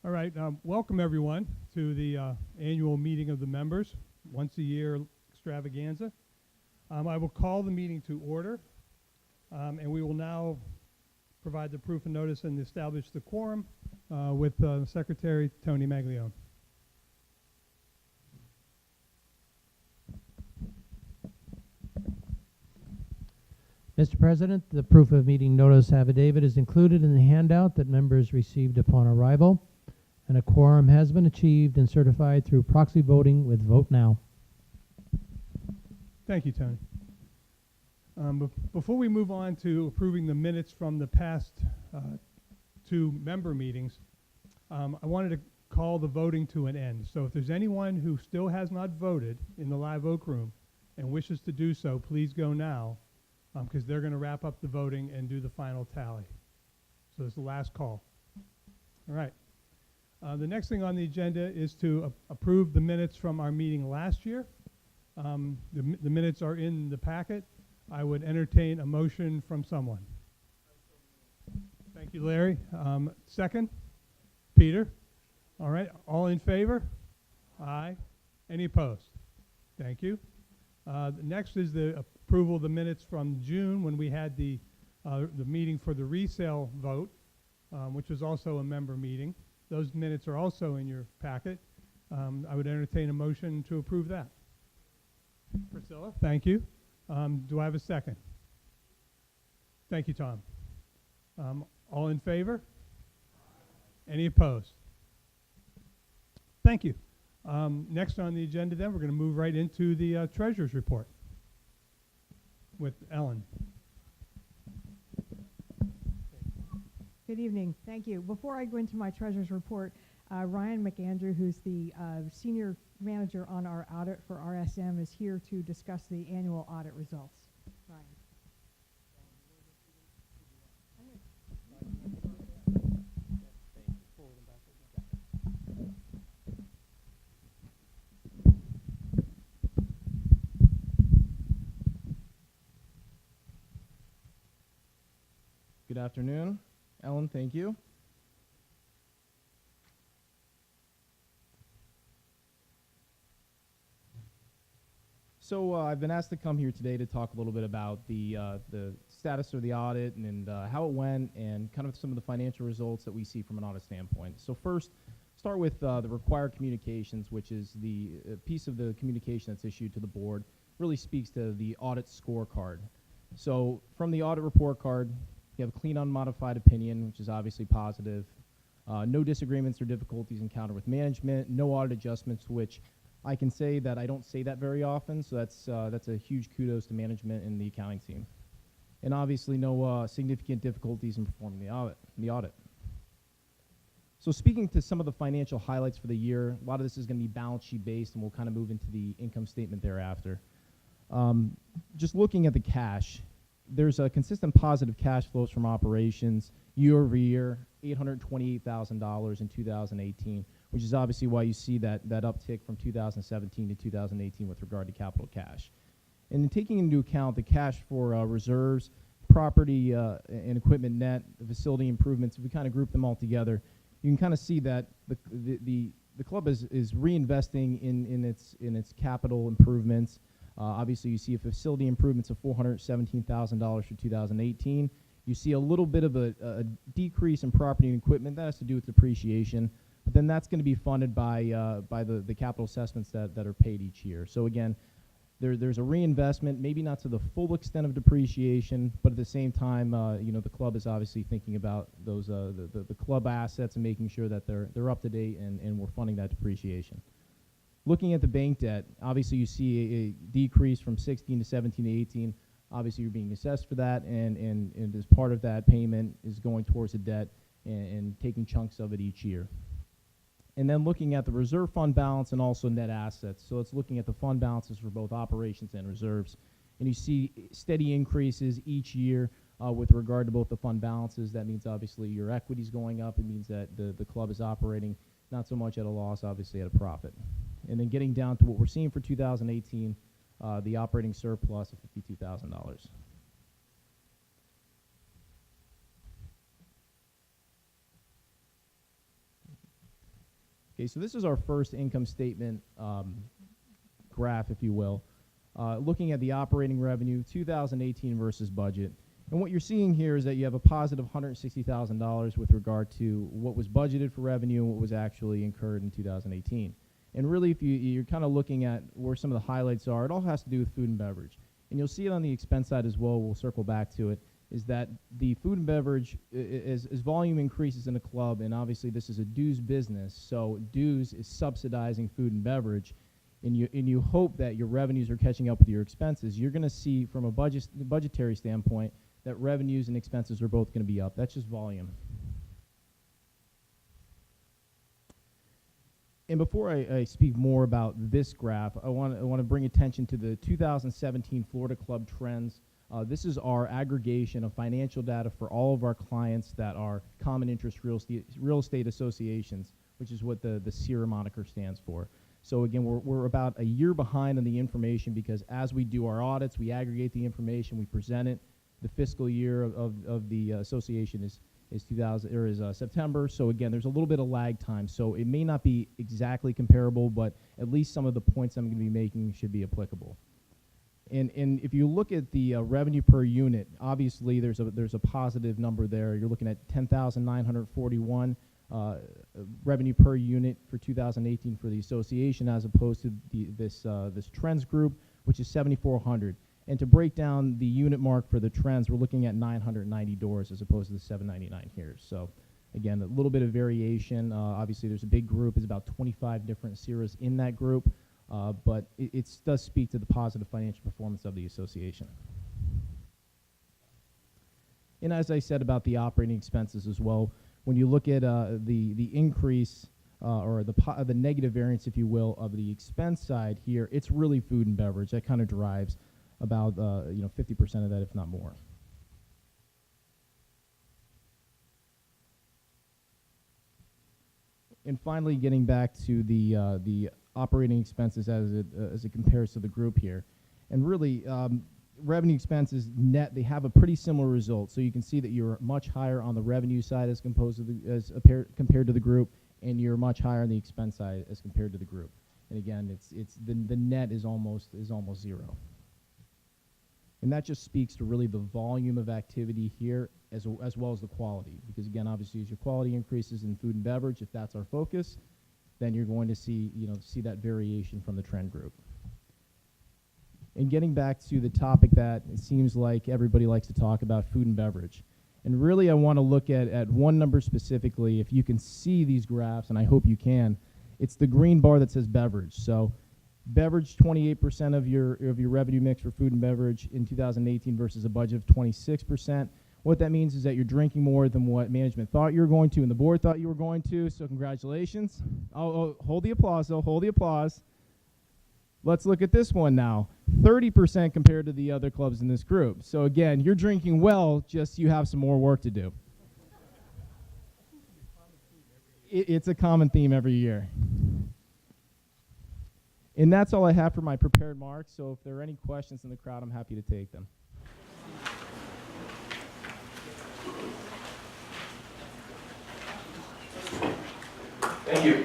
All right, welcome everyone to the annual meeting of the members, once a year extravaganza. I will call the meeting to order, and we will now provide the proof of notice and establish the quorum with Secretary Tony Maglione. Mr. President, the proof of meeting notice affidavit is included in the handout that members received upon arrival, and a quorum has been achieved and certified through proxy voting with Vote Now. Thank you, Tony. Before we move on to approving the minutes from the past two member meetings, I wanted to call the voting to an end. So if there's anyone who still has not voted in the Live Oak Room and wishes to do so, please go now, because they're going to wrap up the voting and do the final tally. So it's the last call. All right. The next thing on the agenda is to approve the minutes from our meeting last year. The minutes are in the packet. I would entertain a motion from someone. Thank you, Larry. Second? Peter? All right. All in favor? Aye. Any opposed? Thank you. Next is the approval of the minutes from June when we had the meeting for the resale vote, which was also a member meeting. Those minutes are also in your packet. I would entertain a motion to approve that. Priscilla, thank you. Do I have a second? Thank you, Tom. All in favor? Any opposed? Thank you. Next on the agenda then, we're going to move right into the Treasurer's Report with Ellen. Good evening. Thank you. Before I go into my treasurer's report, Ryan McAndrew, who's the senior manager on our audit for RSM, is here to discuss the annual audit results. Ryan. Good afternoon. Ellen, thank you. So I've been asked to come here today to talk a little bit about the status of the audit and how it went and kind of some of the financial results that we see from an audit standpoint. So first, start with the required communications, which is the piece of the communication that's issued to the board, really speaks to the audit scorecard. So from the audit report card, you have a clean, unmodified opinion, which is obviously positive. No disagreements or difficulties encountered with management. No audit adjustments, which I can say that I don't say that very often, so that's a huge kudos to management and the accounting team. And obviously, no significant difficulties in performing the audit. So speaking to some of the financial highlights for the year, a lot of this is going to be balance sheet based, and we'll kind of move into the income statement thereafter. Just looking at the cash, there's a consistent positive cash flows from operations year over year, $828,000 in 2018, which is obviously why you see that uptick from 2017 to 2018 with regard to capital cash. And then taking into account the cash for reserves, property and equipment net, the facility improvements, if we kind of group them all together, you can kind of see that the club is reinvesting in its capital improvements. Obviously, you see a facility improvements of $417,000 for 2018. You see a little bit of a decrease in property and equipment. That has to do with depreciation. But then that's going to be funded by the capital assessments that are paid each year. So again, there's a reinvestment, maybe not to the full extent of depreciation, but at the same time, the club is obviously thinking about those the club assets and making sure that they're up to date and we're funding that depreciation. Looking at the bank debt, obviously you see a decrease from 16 to 17 to 18. Obviously you're being assessed for that, and as part of that payment is going towards the debt and taking chunks of it each year. And then looking at the reserve fund balance and also net assets. So it's looking at the fund balances for both operations and reserves. And you see steady increases each year with regard to both the fund balances. That means obviously your equity's going up. It means that the club is operating not so much at a loss, obviously at a profit. And then getting down to what we're seeing for 2018, the operating surplus of $52,000. Okay, so this is our first income statement graph, if you will, looking at the operating revenue, 2018 versus budget. And what you're seeing here is that you have a positive $160,000 with regard to what was budgeted for revenue and what was actually incurred in 2018. And really, if you're kind of looking at where some of the highlights are, it all has to do with food and beverage. And you'll see it on the expense side as well, we'll circle back to it, is that the food and beverage, as volume increases in a club, and obviously this is a dues business, so dues is subsidizing food and beverage, and you hope that your revenues are catching up with your expenses, you're going to see from a budgetary standpoint that revenues and expenses are both going to be up. That's just volume. And before I speak more about this graph, I want to bring attention to the 2017 Florida Club Trends. This is our aggregation of financial data for all of our clients that are common interest real estate associations, which is what the CIRA moniker stands for. So again, we're about a year behind on the information because as we do our audits, we aggregate the information, we present it. The fiscal year of the association is September. So again, there's a little bit of lag time. So it may not be exactly comparable, but at least some of the points I'm going to be making should be applicable. And if you look at the revenue per unit, obviously there's a positive number there. You're looking at 10,941 revenue per unit for 2018 for the association, as opposed to this trends group, which is 7,400. And to break down the unit mark for the trends, we're looking at 990 doors as opposed to the 799 here. So again, a little bit of variation. Obviously, there's a big group. There's about 25 different CIRAs in that group. But it does speak to the positive financial performance of the association. And as I said about the operating expenses as well, when you look at the increase or the negative variance, if you will, of the expense side here, it's really food and beverage. That kind of drives about 50% of that, if not more. And finally, getting back to the operating expenses as it compares to the group here, and really revenue expenses net, they have a pretty similar result. So you can see that you're much higher on the revenue side as compared to the group, and you're much higher on the expense side as compared to the group. And again, it's the net is almost zero. And that just speaks to really the volume of activity here as well as the quality. Because again, obviously, as your quality increases in food and beverage, if that's our focus, then you're going to see that variation from the trend group. And getting back to the topic that it seems like everybody likes to talk about, food and beverage. And really, I want to look at one number specifically. If you can see these graphs, and I hope you can, it's the green bar that says beverage. So beverage, 28% of your revenue mix for food and beverage in 2018 versus a budget of 26%. What that means is that you're drinking more than what management thought you were going to and the board thought you were going to, so congratulations. Oh, hold the applause, though. Hold the applause. Let's look at this one now. 30% compared to the other clubs in this group. So again, you're drinking well, just you have some more work to do. It's a common theme every year. And that's all I have for my prepared marks, so if there are any questions in the crowd, I'm happy to take them. Thank you.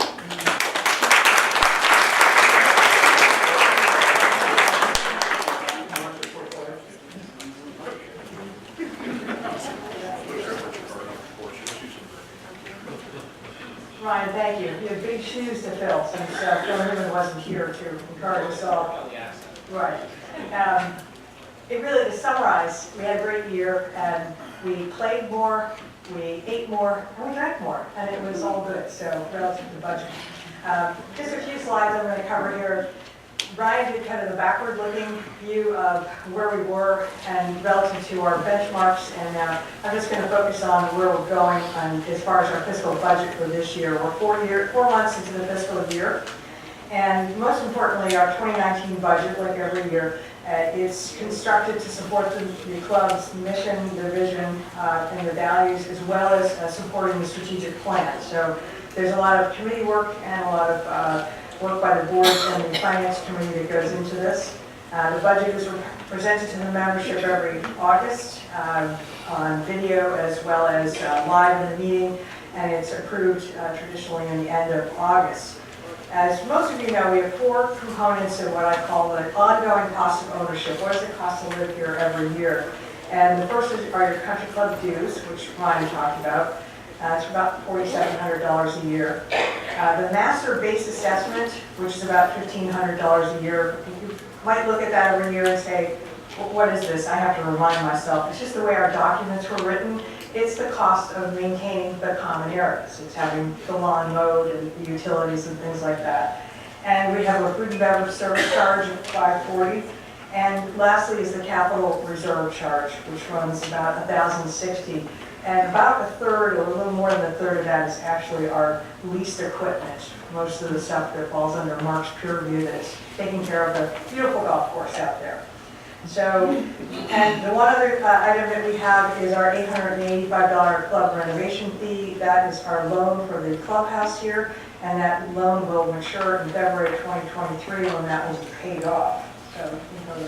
Ryan, thank you. You have big shoes to fill since Phil Newman wasn't here to encourage us all. Right. It really, to summarize, we had a great year, and we played more, we ate more, and we drank more, and it was all good, so relative to the budget. Just a few slides I'm going to cover here. Ryan did kind of the backward-looking view of where we were and relative to our benchmarks, and I'm just going to focus on where we're going as far as our fiscal budget for this year. We're 4 months into the fiscal year, and most importantly, our 2019 budget, like every year, is constructed to support the club's mission, the vision, and the values, as well as supporting the strategic plan. So there's a lot of committee work and a lot of work by the board and the finance committee that goes into this. The budget is presented to the membership every August on video as well as live in the meeting. and it's approved traditionally in the end of August. As most of you know, we have four components of what I call the ongoing cost of ownership. What does it cost to live here every year? And the first are your country club dues, which Ryan talked about. It's about $4,700 a year. The master base assessment, which is about $1,500 a year. You might look at that every year and say, what is this? I have to remind myself. It's just the way our documents were written. It's the cost of maintaining the common areas. It's having the lawn mowed and the utilities and things like that. And we have a food and beverage service charge of $540. And lastly is the capital reserve charge, which runs about $1,060. And about a third, or a little more than a third of that is actually our leased equipment. Most of the stuff that falls under Mark's peer review that's taking care of the beautiful golf course out there. So, and the one other item that we have is our $885 club renovation fee. That is our loan for the clubhouse here, and that loan will mature in February 2023 when that will be paid off. So we can go to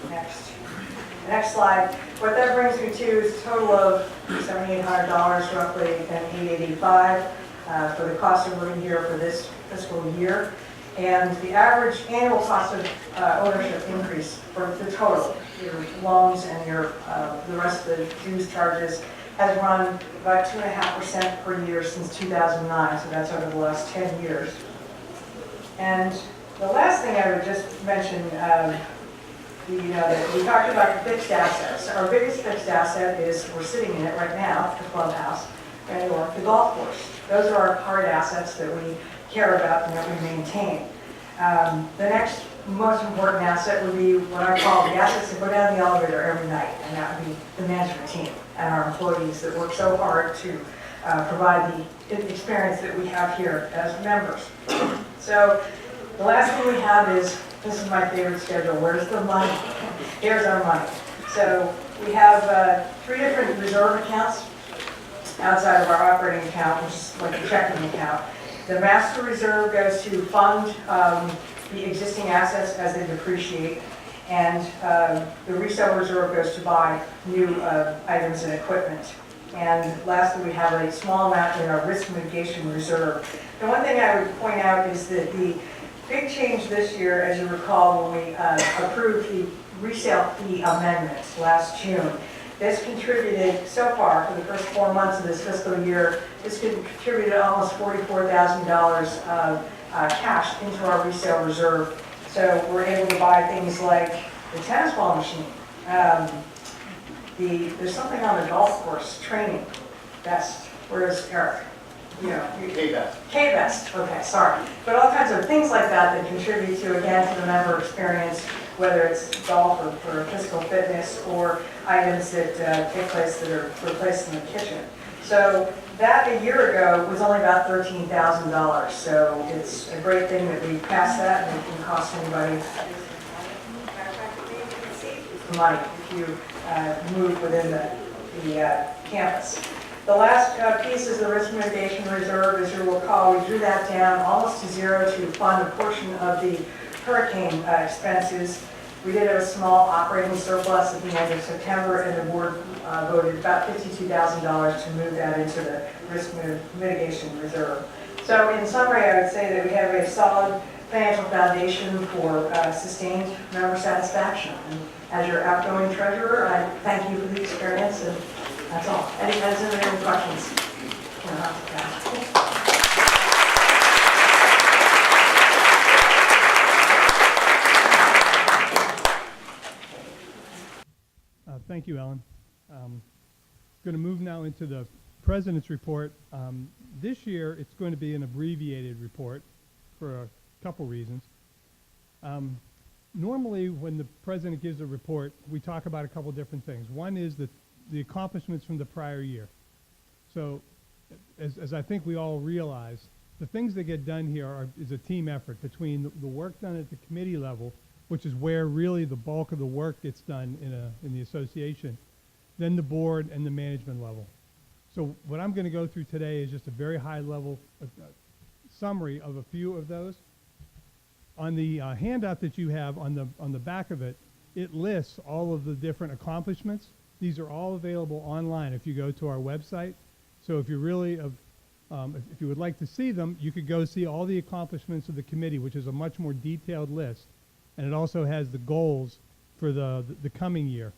the next slide. What that brings me to is a total of $7,800 roughly and $885 for the cost of living here for this fiscal year. And the average annual cost of ownership increase for the total, your loans and your the rest of the dues charges, has run about 2.5% per year since 2009. So that's over the last 10 years. And the last thing I would just mention, we talked about the fixed assets. Our biggest fixed asset is, we're sitting in it right now, the clubhouse, or the golf course. Those are our hard assets that we care about and that we maintain. The next most important asset would be what I call the assets that go down the elevator every night, and that would be the management team and our employees that work so hard to provide the experience that we have here as members. So the last thing we have is, this is my favorite schedule, where's the money? Here's our money. So we have 3 different reserve accounts outside of our operating account, which is like a checking account. The master reserve goes to fund the existing assets as they depreciate, and the resale reserve goes to buy new items and equipment. And lastly, we have a small amount in our risk mitigation reserve. The one thing I would point out is that the big change this year, as you recall, when we approved the resale fee amendment last June, this contributed so far for the first 4 months of this fiscal year, this contributed almost $44,000 of cash into our resale reserve. So we're able to buy things like the tennis ball machine. There's something on the golf course, training vest. Where's Eric? K-Vest. K-Vest, okay, sorry. But all kinds of things like that that contribute to, again, to the member experience, whether it's golf or physical fitness or items that take place that are replaced in the kitchen. So that a year ago was only about $13,000. So it's a great thing that we passed that, and it can cost anybody money if you move within the campus. The last piece is the risk mitigation reserve. As you'll recall, we drew that down almost to zero to fund a portion of the hurricane expenses. We did have a small operating surplus at the end of September, and the board voted about $52,000 to move that into the risk mitigation reserve. So in summary, I would say that we have a solid financial foundation for sustained member satisfaction. And as your outgoing treasurer, I thank you for the experience, and that's all. Has anybody any questions? Thank you, Ellen. Going to move now into the President's report. This year, it's going to be an abbreviated report for a couple reasons. Normally, when the President gives a report, we talk about a couple different things. One is the accomplishments from the prior year. So, as I think we all realize, the things that get done here is a team effort between the work done at the committee level, which is where really the bulk of the work gets done in the association, then the board and the management level. So what I'm going to go through today is just a very high level summary of a few of those. On the handout that you have on the back of it, it lists all of the different accomplishments. These are all available online if you go to our website. So if you're really If you would like to see them, you could go see all the accomplishments of the committee, which is a much more detailed list. And it also has the goals for the coming year,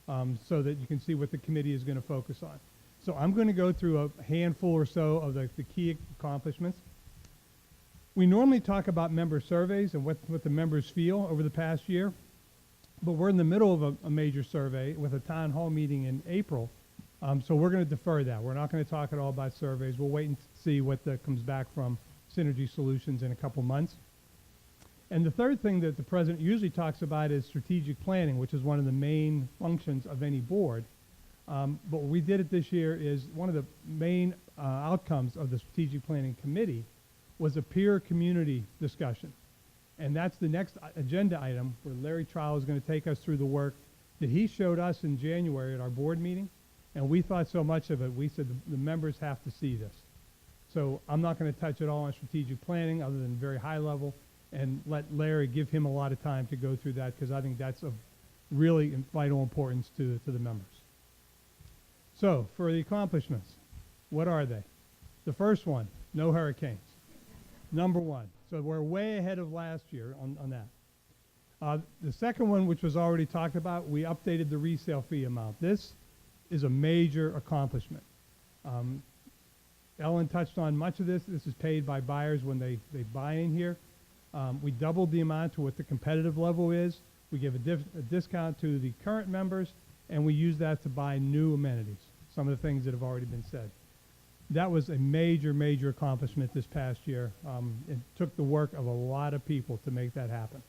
so that you can see what the committee is going to focus on. So I'm going to go through a handful or so of the key accomplishments. We normally talk about member surveys and what the members feel over the past year, but we're in the middle of a major survey with a town hall meeting in April, so we're going to defer that. We're not going to talk at all about surveys. We'll wait and see what comes back from Synergy Solutions in a couple months. And the third thing that the president usually talks about is strategic planning, which is one of the main functions of any board. But what we did it this year is one of the main outcomes of the strategic planning committee was a peer community discussion. And that's the next agenda item where Larry Trowell is going to take us through the work that he showed us in January at our board meeting. And we thought so much of it, we said the members have to see this. So I'm not going to touch at all on strategic planning other than very high level, and let Larry give him a lot of time to go through that, because I think that's of really vital importance to the members. So for the accomplishments, what are they? The first one, no hurricanes. Number one. So we're way ahead of last year on that. The second one, which was already talked about, we updated the resale fee amount. This is a major accomplishment. Ellen touched on much of this. This is paid by buyers when they buy in here. We doubled the amount to what the competitive level is. We give a discount to the current members, and we use that to buy new amenities, some of the things that have already been said. That was a major, major accomplishment this past year. It took the work of a lot of people to make that happen.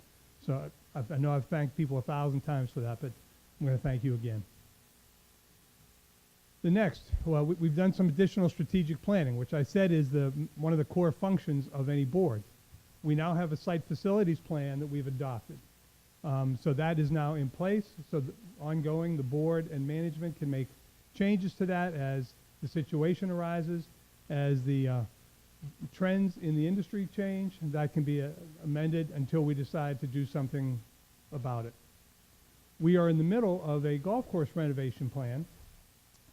So I know I've thanked people 1,000 times for that, but I'm going to thank you again. The next, well, we've done some additional strategic planning, which I said is one of the core functions of any board. We now have a site facilities plan that we've adopted. So that is now in place. So ongoing, the board and management can make changes to that as the situation arises, as the trends in the industry change. That can be amended until we decide to do something about it. We are in the middle of a golf course renovation plan.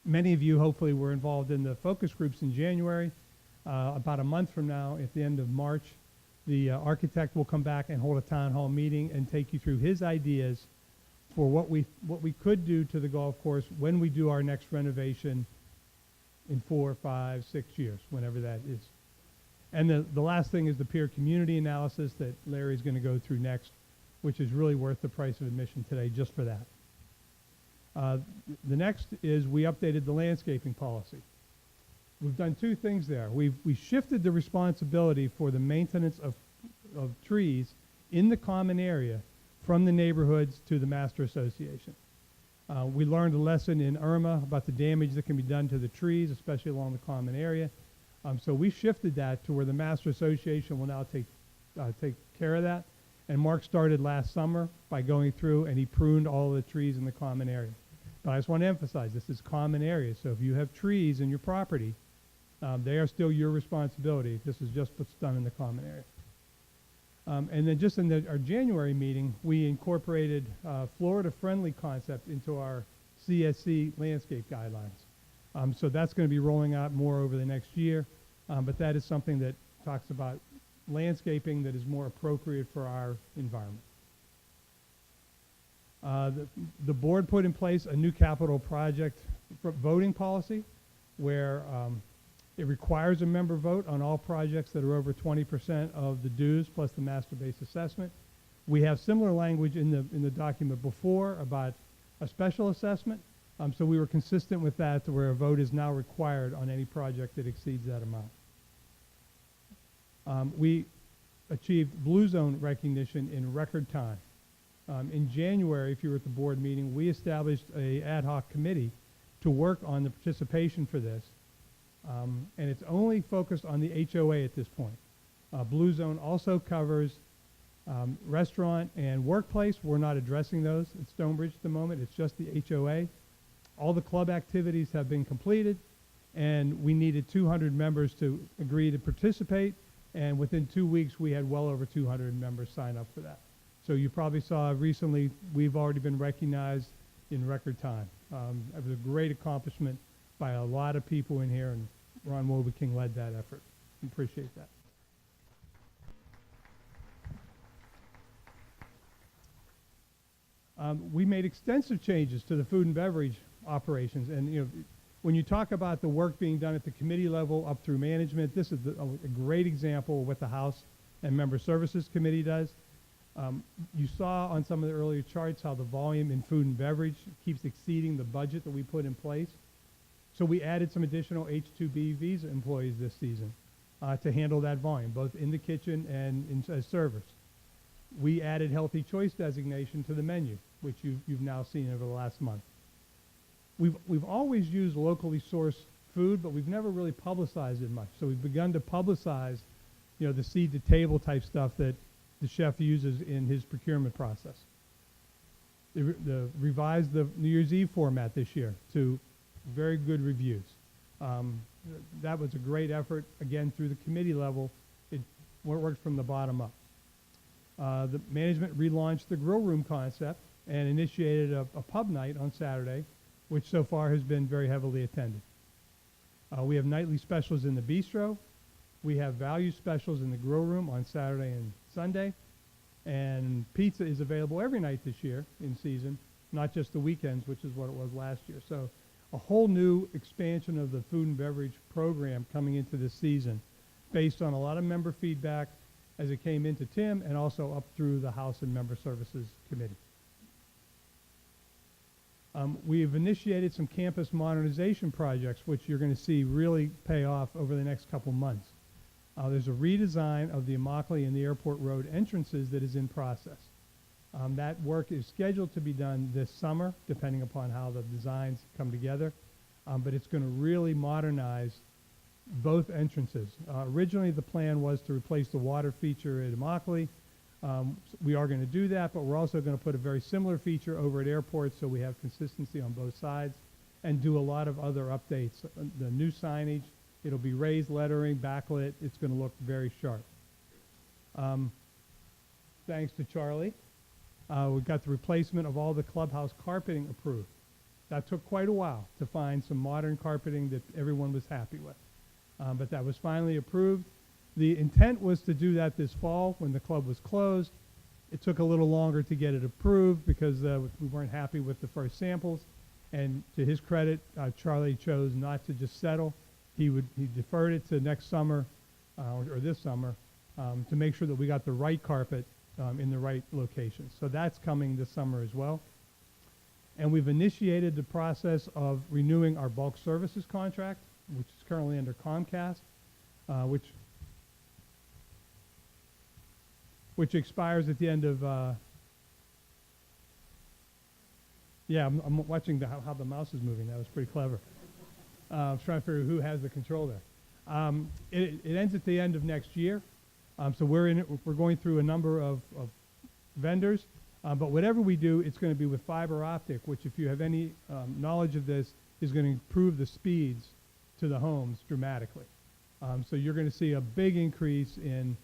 Many of you hopefully were involved in the focus groups in January. About a month from now, at the end of March, the architect will come back and hold a town hall meeting and take you through his ideas for what we could do to the golf course when we do our next renovation in 4, 5, 6 years, whenever that is. And the last thing is the peer community analysis that Larry's going to go through next, which is really worth the price of admission today just for that. The next is we updated the landscaping policy. We've done two things there. We shifted the responsibility for the maintenance of trees in the common area from the neighborhoods to the master association. We learned a lesson in Irma about the damage that can be done to the trees, especially along the common area. So we shifted that to where the master association will now take care of that. And Mark started last summer by going through and he pruned all of the trees in the common area. But I just want to emphasize this is common areas. So if you have trees in your property, they are still your responsibility. This is just what's done in the common area. And then just in our January meeting, we incorporated Florida-friendly concept into our CSC landscape guidelines. So that's going to be rolling out more over the next year. But that is something that talks about landscaping that is more appropriate for our environment. The board put in place a new capital project voting policy where it requires a member vote on all projects that are over 20% of the dues plus the master base assessment. We have similar language in the document before about a special assessment. So we were consistent with that to where a vote is now required on any project that exceeds that amount. We achieved Blue Zone recognition in record time. In January, if you were at the board meeting, we established an ad hoc committee to work on the participation for this. And it's only focused on the HOA at this point. Blue Zone also covers restaurant and workplace. We're not addressing those at Stonebridge at the moment. It's just the HOA. All the club activities have been completed, and we needed 200 members to agree to participate, and within 2 weeks, we had well over 200 members sign up for that. So you probably saw recently, we've already been recognized in record time. It was a great accomplishment by a lot of people in here, and Ron Wobeking led that effort. Appreciate that. We made extensive changes to the food and beverage operations, and when you talk about the work being done at the committee level up through management, this is a great example of what the House and Member Services Committee does. You saw on some of the earlier charts how the volume in food and beverage keeps exceeding the budget that we put in place. So we added some additional H-2B visa employees this season to handle that volume, both in the kitchen and as servers. We added healthy choice designation to the menu, which you've now seen over the last month. We've always used locally sourced food, but we've never really publicized it much. So we've begun to publicize, the seed to table type stuff that the chef uses in his procurement process. Revised the New Year's Eve format this year to very good reviews. That was a great effort, again, through the committee level. It worked from the bottom up. The management relaunched the grill room concept and initiated a pub night on Saturday, which so far has been very heavily attended. We have nightly specials in the bistro. We have value specials in the grill room on Saturday and Sunday. And pizza is available every night this year in season, not just the weekends, which is what it was last year. So a whole new expansion of the food and beverage program coming into this season based on a lot of member feedback as it came into Tim and also up through the House and Member Services Committee. We've initiated some campus modernization projects, which you're going to see really pay off over the next couple months. There's a redesign of the Immokalee and the Airport Road entrances that is in process. That work is scheduled to be done this summer, depending upon how the designs come together. But it's going to really modernize both entrances. Originally, the plan was to replace the water feature at Immokalee. We are going to do that, but we're also going to put a very similar feature over at Airport so we have consistency on both sides and do a lot of other updates. The new signage, it'll be raised lettering, backlit. It's going to look very sharp. Thanks to Charlie, we got the replacement of all the clubhouse carpeting approved. That took quite a while to find some modern carpeting that everyone was happy with. But that was finally approved. The intent was to do that this fall when the club was closed. It took a little longer to get it approved because we weren't happy with the first samples. And to his credit, Charlie chose not to just settle. He deferred it to next summer or this summer to make sure that we got the right carpet in the right location. So that's coming this summer as well. And we've initiated the process of renewing our bulk services contract, which is currently under Comcast, which expires at the end of, I'm watching how the mouse is moving. That was pretty clever. I was trying to figure out who has the control there. It ends at the end of next year. So we're going through a number of vendors. But whatever we do, it's going to be with fiber optic, which if you have any knowledge of this, is going to improve the speeds to the homes dramatically. So you're going to see a big increase in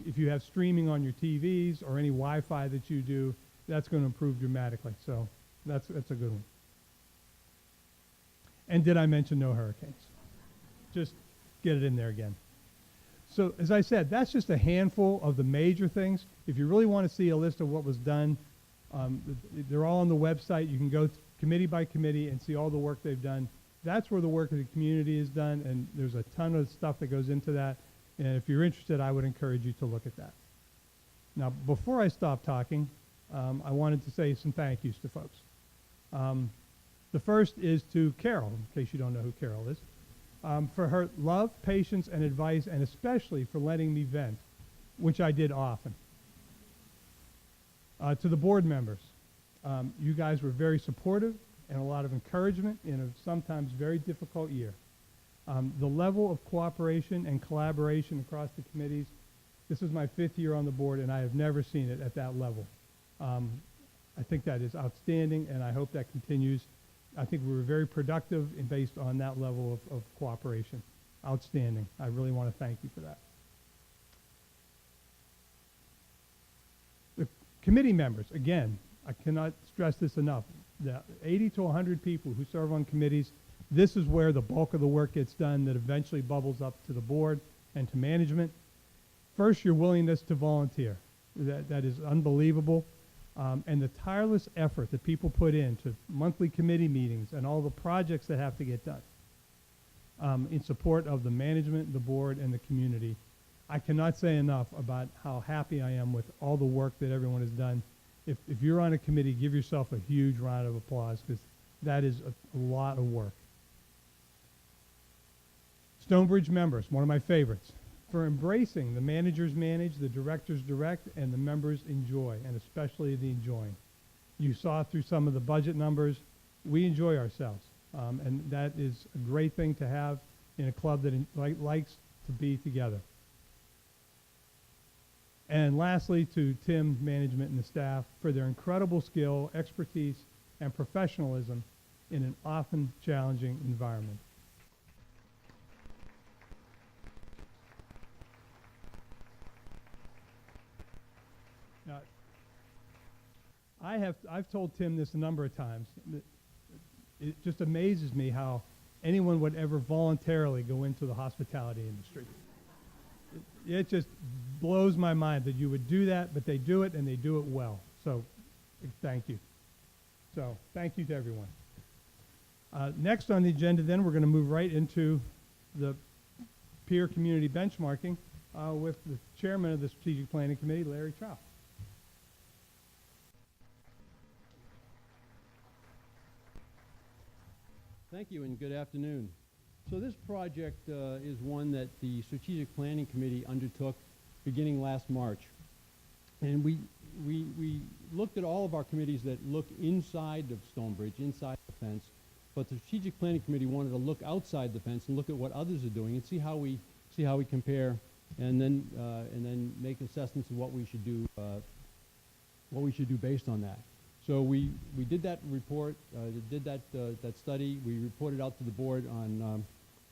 if you have streaming on your TVs or any Wi-Fi that you do, that's going to improve dramatically. So that's a good one. And did I mention no hurricanes? Just get it in there again. So as I said, that's just a handful of the major things. If you really want to see a list of what was done, they're all on the website. You can go committee by committee and see all the work they've done. That's where the work of the community is done, and there's a ton of stuff that goes into that. And if you're interested, I would encourage you to look at that. Now, before I stop talking, I wanted to say some thank yous to folks. The first is to Carol, in case you don't know who Carol is, for her love, patience, and advice, and especially for letting me vent, which I did often. To the board members, you guys were very supportive and a lot of encouragement in a sometimes very difficult year. The level of cooperation and collaboration across the committees, this is my 5th year on the board, and I have never seen it at that level. I think that is outstanding, and I hope that continues. I think we were very productive based on that level of cooperation. Outstanding. I really want to thank you for that. The committee members, again, I cannot stress this enough. The 80 to 100 people who serve on committees This is where the bulk of the work gets done that eventually bubbles up to the board and to management. First, your willingness to volunteer. That is unbelievable. And the tireless effort that people put into monthly committee meetings and all the projects that have to get done in support of the management, the board, and the community. I cannot say enough about how happy I am with all the work that everyone has done. If you're on a committee, give yourself a huge round of applause, because that is a lot of work. Stonebridge members, one of my favorites, for embracing the managers manage, the directors direct, and the members enjoy, and especially the enjoying. You saw through some of the budget numbers, we enjoy ourselves, and that is a great thing to have in a club that likes to be together. And lastly, to Tim, management, and the staff for their incredible skill, expertise, and professionalism in an often challenging environment. Now, I've told Tim this a number of times. It just amazes me how anyone would ever voluntarily go into the hospitality industry. It just blows my mind that you would do that, but they do it, and they do it well. So, thank you. So, thank you to everyone. Next on the agenda, then, we're going to move right into the peer community benchmarking with the chairman of the Strategic Planning Committee, Larry Trout. Thank you and good afternoon. So this project is one that the Strategic Planning Committee undertook beginning last March. And we looked at all of our committees that look inside of Stonebridge, inside the fence, but the Strategic Planning Committee wanted to look outside the fence and look at what others are doing and see how we compare, and then make assessments of what we should do based on that. So we did that report, did that study. We reported out to the board on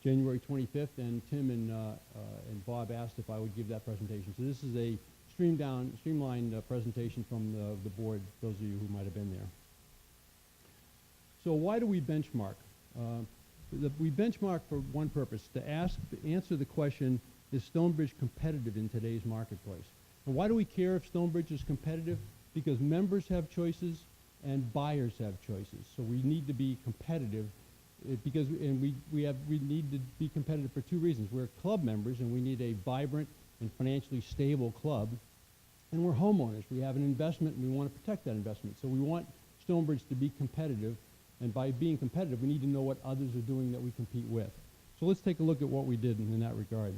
January 25th, and Tim and Bob asked if I would give that presentation. So this is a streamlined presentation from the board, those of you who might have been there. So why do we benchmark? We benchmark for one purpose, to answer the question, is Stonebridge competitive in today's marketplace? And why do we care if Stonebridge is competitive? Because members have choices and buyers have choices. So we need to be competitive we need to be competitive for two reasons. We're club members and we need a vibrant and financially stable club. And we're homeowners. We have an investment and we want to protect that investment. So we want Stonebridge to be competitive. And by being competitive, we need to know what others are doing that we compete with. So let's take a look at what we did in that regard.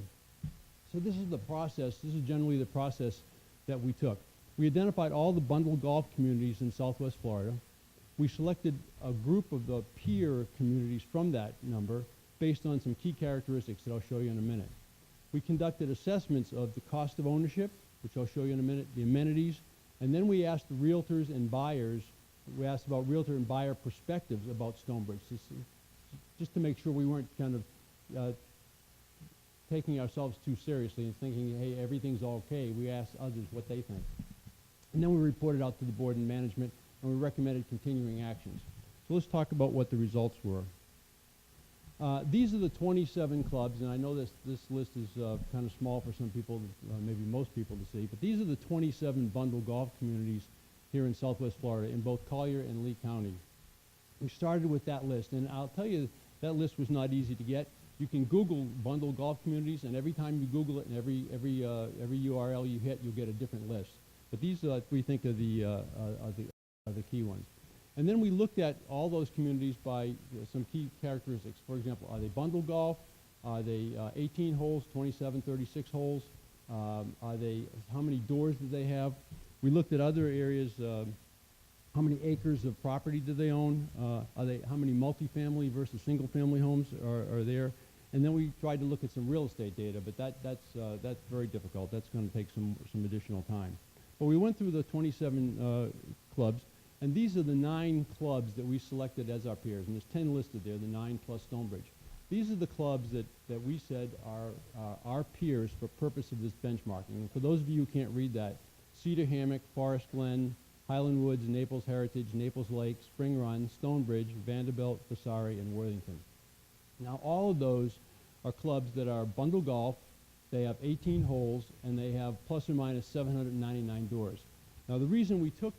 So this is the process. This is generally the process that we took. We identified all the bundled golf communities in Southwest Florida. We selected a group of the peer communities from that number based on some key characteristics that I'll show you in a minute. We conducted assessments of the cost of ownership, which I'll show you in a minute, the amenities, and then we asked the realtors and buyers, we asked about realtor and buyer perspectives about Stonebridge, just to make sure we weren't kind of taking ourselves too seriously and thinking, hey, everything's okay. We asked others what they think. And then we reported out to the board and management, and we recommended continuing actions. So let's talk about what the results were. These are the 27 clubs, and I know this list is kind of small for some people, maybe most people to see, but these are the 27 bundled golf communities here in Southwest Florida in both Collier and Lee County. We started with that list, and I'll tell you that list was not easy to get. You can Google bundled golf communities, and every time you Google it and every URL you hit, you'll get a different list. But these we think are the key ones. And then we looked at all those communities by some key characteristics. For example, are they bundled golf? Are they 18 holes, 27, 36 holes? How many doors do they have? We looked at other areas. How many acres of property do they own? How many multifamily versus single-family homes are there? And then we tried to look at some real estate data, but that's very difficult. That's going to take some additional time. But we went through the 27 clubs, and these are the 9 clubs that we selected as our peers. And there's 10 listed there, the 9 plus Stonebridge. These are the clubs that we said are our peers for purpose of this benchmarking. And for those of you who can't read that, Cedar Hammock, Forest Glen, Highland Woods, Naples Heritage, Naples Lake, Spring Run, Stonebridge, Vanderbilt, Vasari, and Worthington. Now, all of those are clubs that are bundle golf, they have 18 holes, and they have plus or minus 799 doors. Now, the reason we took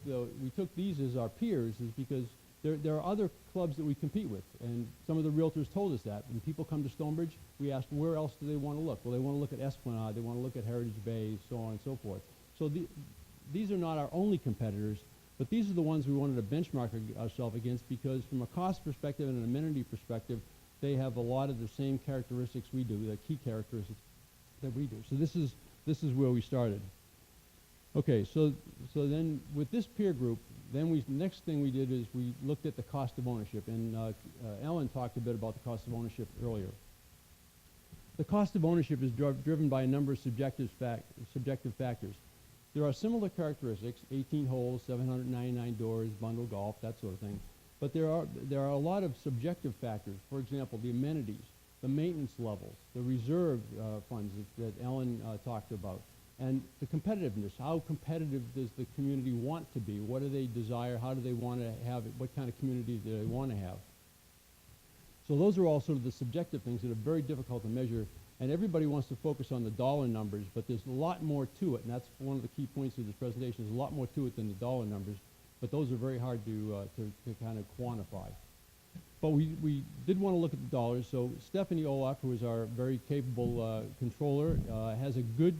these as our peers is because there are other clubs that we compete with, and some of the realtors told us that. When people come to Stonebridge, we asked where else do they want to look. Well, they want to look at Esplanade, they want to look at Heritage Bay, so on and so forth. So these are not our only competitors, but these are the ones we wanted to benchmark ourselves against, because from a cost perspective and an amenity perspective, they have a lot of the same characteristics we do, the key characteristics that we do. So this is where we started. Okay, so then with this peer group, then next thing we did is we looked at the cost of ownership, and Ellen talked a bit about the cost of ownership earlier. The cost of ownership is driven by a number of subjective factors. There are similar characteristics: 18 holes, 799 doors, bundle golf, that sort of thing. But there are a lot of subjective factors. For example, the amenities, the maintenance levels, the reserve funds that Ellen talked about, and the competitiveness. How competitive does the community want to be? What do they desire? How do they want to have it? What kind of community do they want to have? So those are all sort of the subjective things that are very difficult to measure, and everybody wants to focus on the dollar numbers, but there's a lot more to it, and that's one of the key points of this presentation. There's a lot more to it than the dollar numbers, but those are very hard to kind of quantify. But we did want to look at the dollars, so Stephanie Olaf, who is our very capable controller, has a good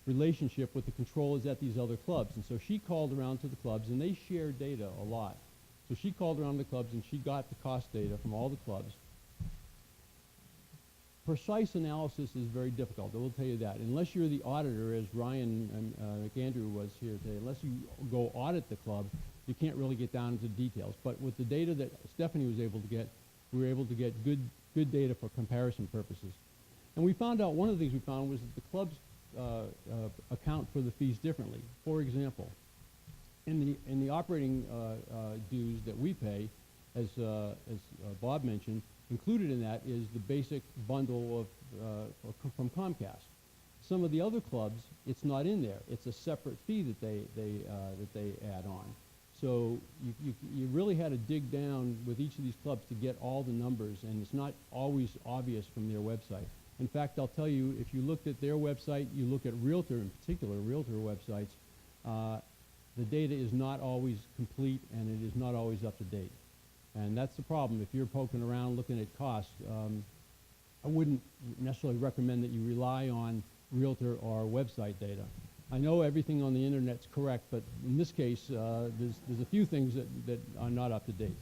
relationship with the controllers at these other clubs, and so she called around to the clubs, and they share data a lot. So she called around the clubs, and she got the cost data from all the clubs. Precise analysis is very difficult, I will tell you that. Unless you're the auditor, as Ryan and McAndrew was here today, unless you go audit the club, you can't really get down into details. But with the data that Stephanie was able to get, we were able to get good data for comparison purposes. And we found out, one of the things we found was that the clubs account for the fees differently. For example, in the operating dues that we pay, as Bob mentioned, included in that is the basic bundle from Comcast. Some of the other clubs, it's not in there. It's a separate fee that they add on. So you really had to dig down with each of these clubs to get all the numbers, and it's not always obvious from their website. In fact, I'll tell you, if you looked at their website, you look at Realtor in particular, Realtor websites, the data is not always complete, and it is not always up to date. And that's the problem. If you're poking around looking at costs, I wouldn't necessarily recommend that you rely on Realtor or website data. I know everything on the internet's correct, but in this case, there's a few things that are not up to date.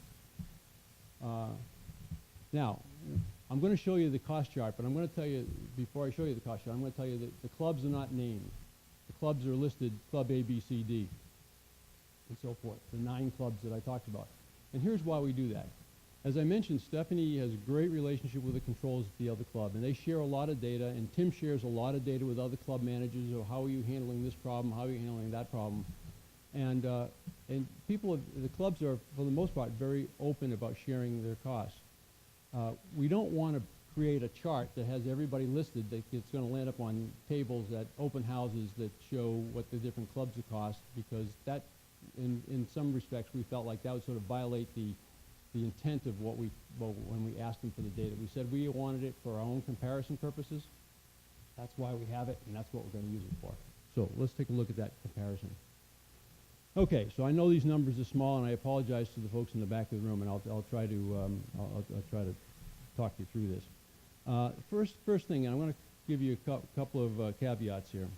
Now, I'm going to show you the cost chart, but I'm going to tell you, before I show you the cost chart, I'm going to tell you that the clubs are not named. The clubs are listed, Club A, B, C, D, and so forth, the 9 clubs that I talked about. And here's why we do that. As I mentioned, Stephanie has a great relationship with the controls at the other club, and they share a lot of data, and Tim shares a lot of data with other club managers, or how are you handling this problem, how are you handling that problem. And people, the clubs are, for the most part, very open about sharing their costs. We don't want to create a chart that has everybody listed that it's going to land up on tables at open houses that show what the different clubs cost, because that, in some respects, we felt like that would sort of violate the intent of what when we asked them for the data. We said we wanted it for our own comparison purposes. That's why we have it, and that's what we're going to use it for. So let's take a look at that comparison. Okay, so I know these numbers are small, and I apologize to the folks in the back of the room, and I'll try to talk you through this. First thing, and I'm going to give you a couple of caveats here.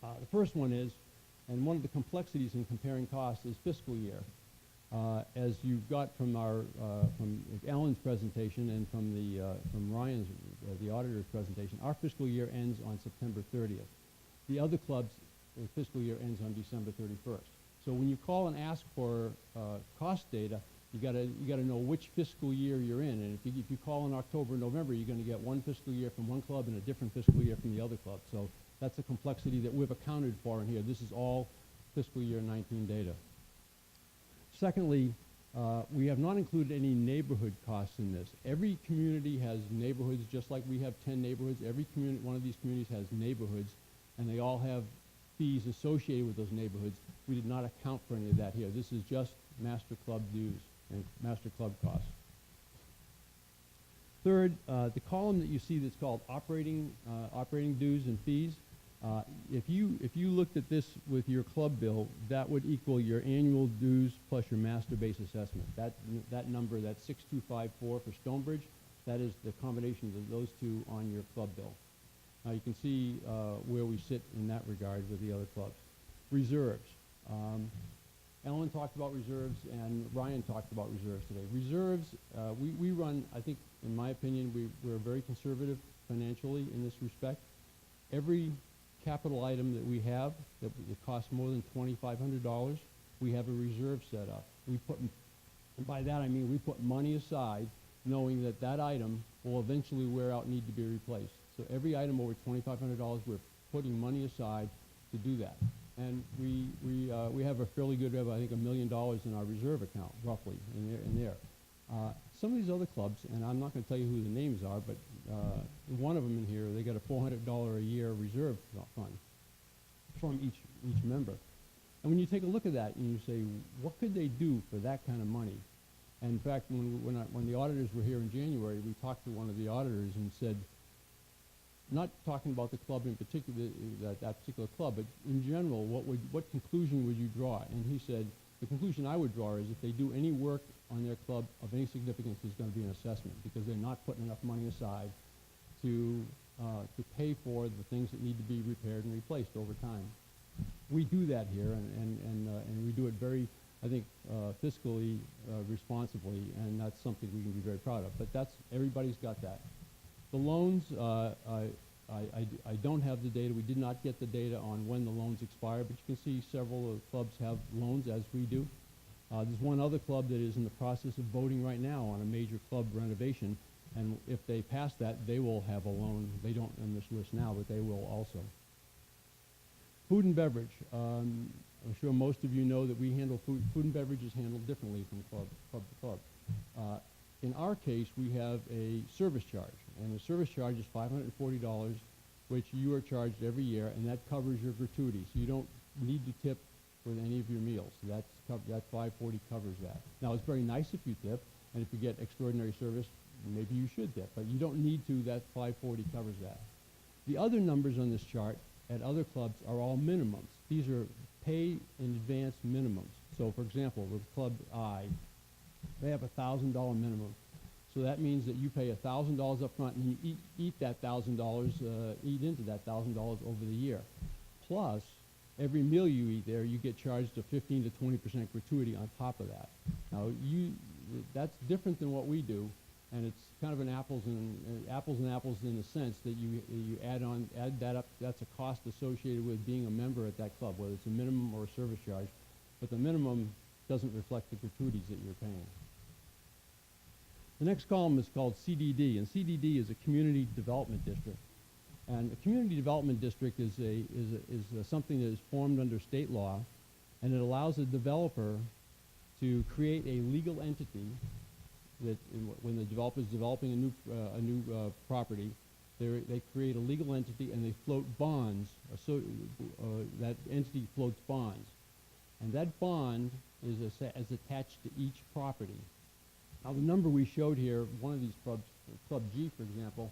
The first one is, and one of the complexities in comparing costs is fiscal year. As you got from from Alan's presentation and from Ryan's, the auditor's presentation, our fiscal year ends on September 30th. The other clubs' fiscal year ends on December 31st. So when you call and ask for cost data, you gotta know which fiscal year you're in. And if you call in October, November, you're going to get one fiscal year from one club and a different fiscal year from the other club. So that's a complexity that we've accounted for in here. This is all fiscal year 19 data. Secondly, we have not included any neighborhood costs in this. Every community has neighborhoods, just like we have 10 neighborhoods. Every community, one of these communities has neighborhoods, and they all have fees associated with those neighborhoods. We did not account for any of that here. This is just master club dues and master club costs. Third, the column that you see that's called operating dues and fees, if you looked at this with your club bill, that would equal your annual dues plus your master base assessment. That number, that 6254 for Stonebridge, that is the combination of those two on your club bill. Now you can see where we sit in that regard with the other clubs. Reserves. Ellen talked about reserves and Ryan talked about reserves today. Reserves, we run, I think, in my opinion, we're very conservative financially in this respect. Every capital item that we have that costs more than $2,500, we have a reserve set up. And by that I mean we put money aside knowing that that item will eventually wear out and need to be replaced. So every item over $2,500, we're putting money aside to do that. And we have a fairly good, I think, $1 million in our reserve account, roughly, in there. Some of these other clubs, and I'm not going to tell you who the names are, but one of them in here, they got a $400 a year reserve fund from each member. And when you take a look at that and you say, what could they do for that kind of money? And in fact, when the auditors were here in January, we talked to one of the auditors and said, not talking about the club in particular, that particular club, but in general, what conclusion would you draw? And he said, the conclusion I would draw is if they do any work on their club of any significance, there's going to be an assessment because they're not putting enough money aside to pay for the things that need to be repaired and replaced over time. We do that here, and we do it very, I think, fiscally responsibly, and that's something we can be very proud of. But everybody's got that. The loans, I don't have the data. We did not get the data on when the loans expire, but you can see several of the clubs have loans, as we do. There's one other club that is in the process of voting right now on a major club renovation, and if they pass that, they will have a loan. They don't on this list now, but they will also. Food and beverage. I'm sure most of you know that we handle food and beverage is handled differently from club to club. In our case, we have a service charge, and the service charge is $540, which you are charged every year, and that covers your gratuity. So you don't need to tip with any of your meals. So that $540 covers that. Now, it's very nice if you tip, and if you get extraordinary service, maybe you should tip, but you don't need to. That $540 covers that. The other numbers on this chart at other clubs are all minimums. These are pay in advance minimums. So, for example, with Club I, they have a $1,000 minimum. So that means that you pay $1,000 up front and you eat that $1,000, eat into that $1,000 over the year. Plus, every meal you eat there, you get charged a 15 to 20% gratuity on top of that. Now, that's different than what we do, and it's kind of an apples and apples in the sense that you add that up. That's a cost associated with being a member at that club, whether it's a minimum or a service charge. But the minimum doesn't reflect the gratuities that you're paying. The next column is called CDD, and CDD is a community development district. And a community development district is something that is formed under state law, and it allows a developer to create a legal entity that, when the developer is developing a new property, they create a legal entity and they float bonds. That entity floats bonds, and that bond is attached to each property. Now, the number we showed here, one of these clubs, Club G, for example,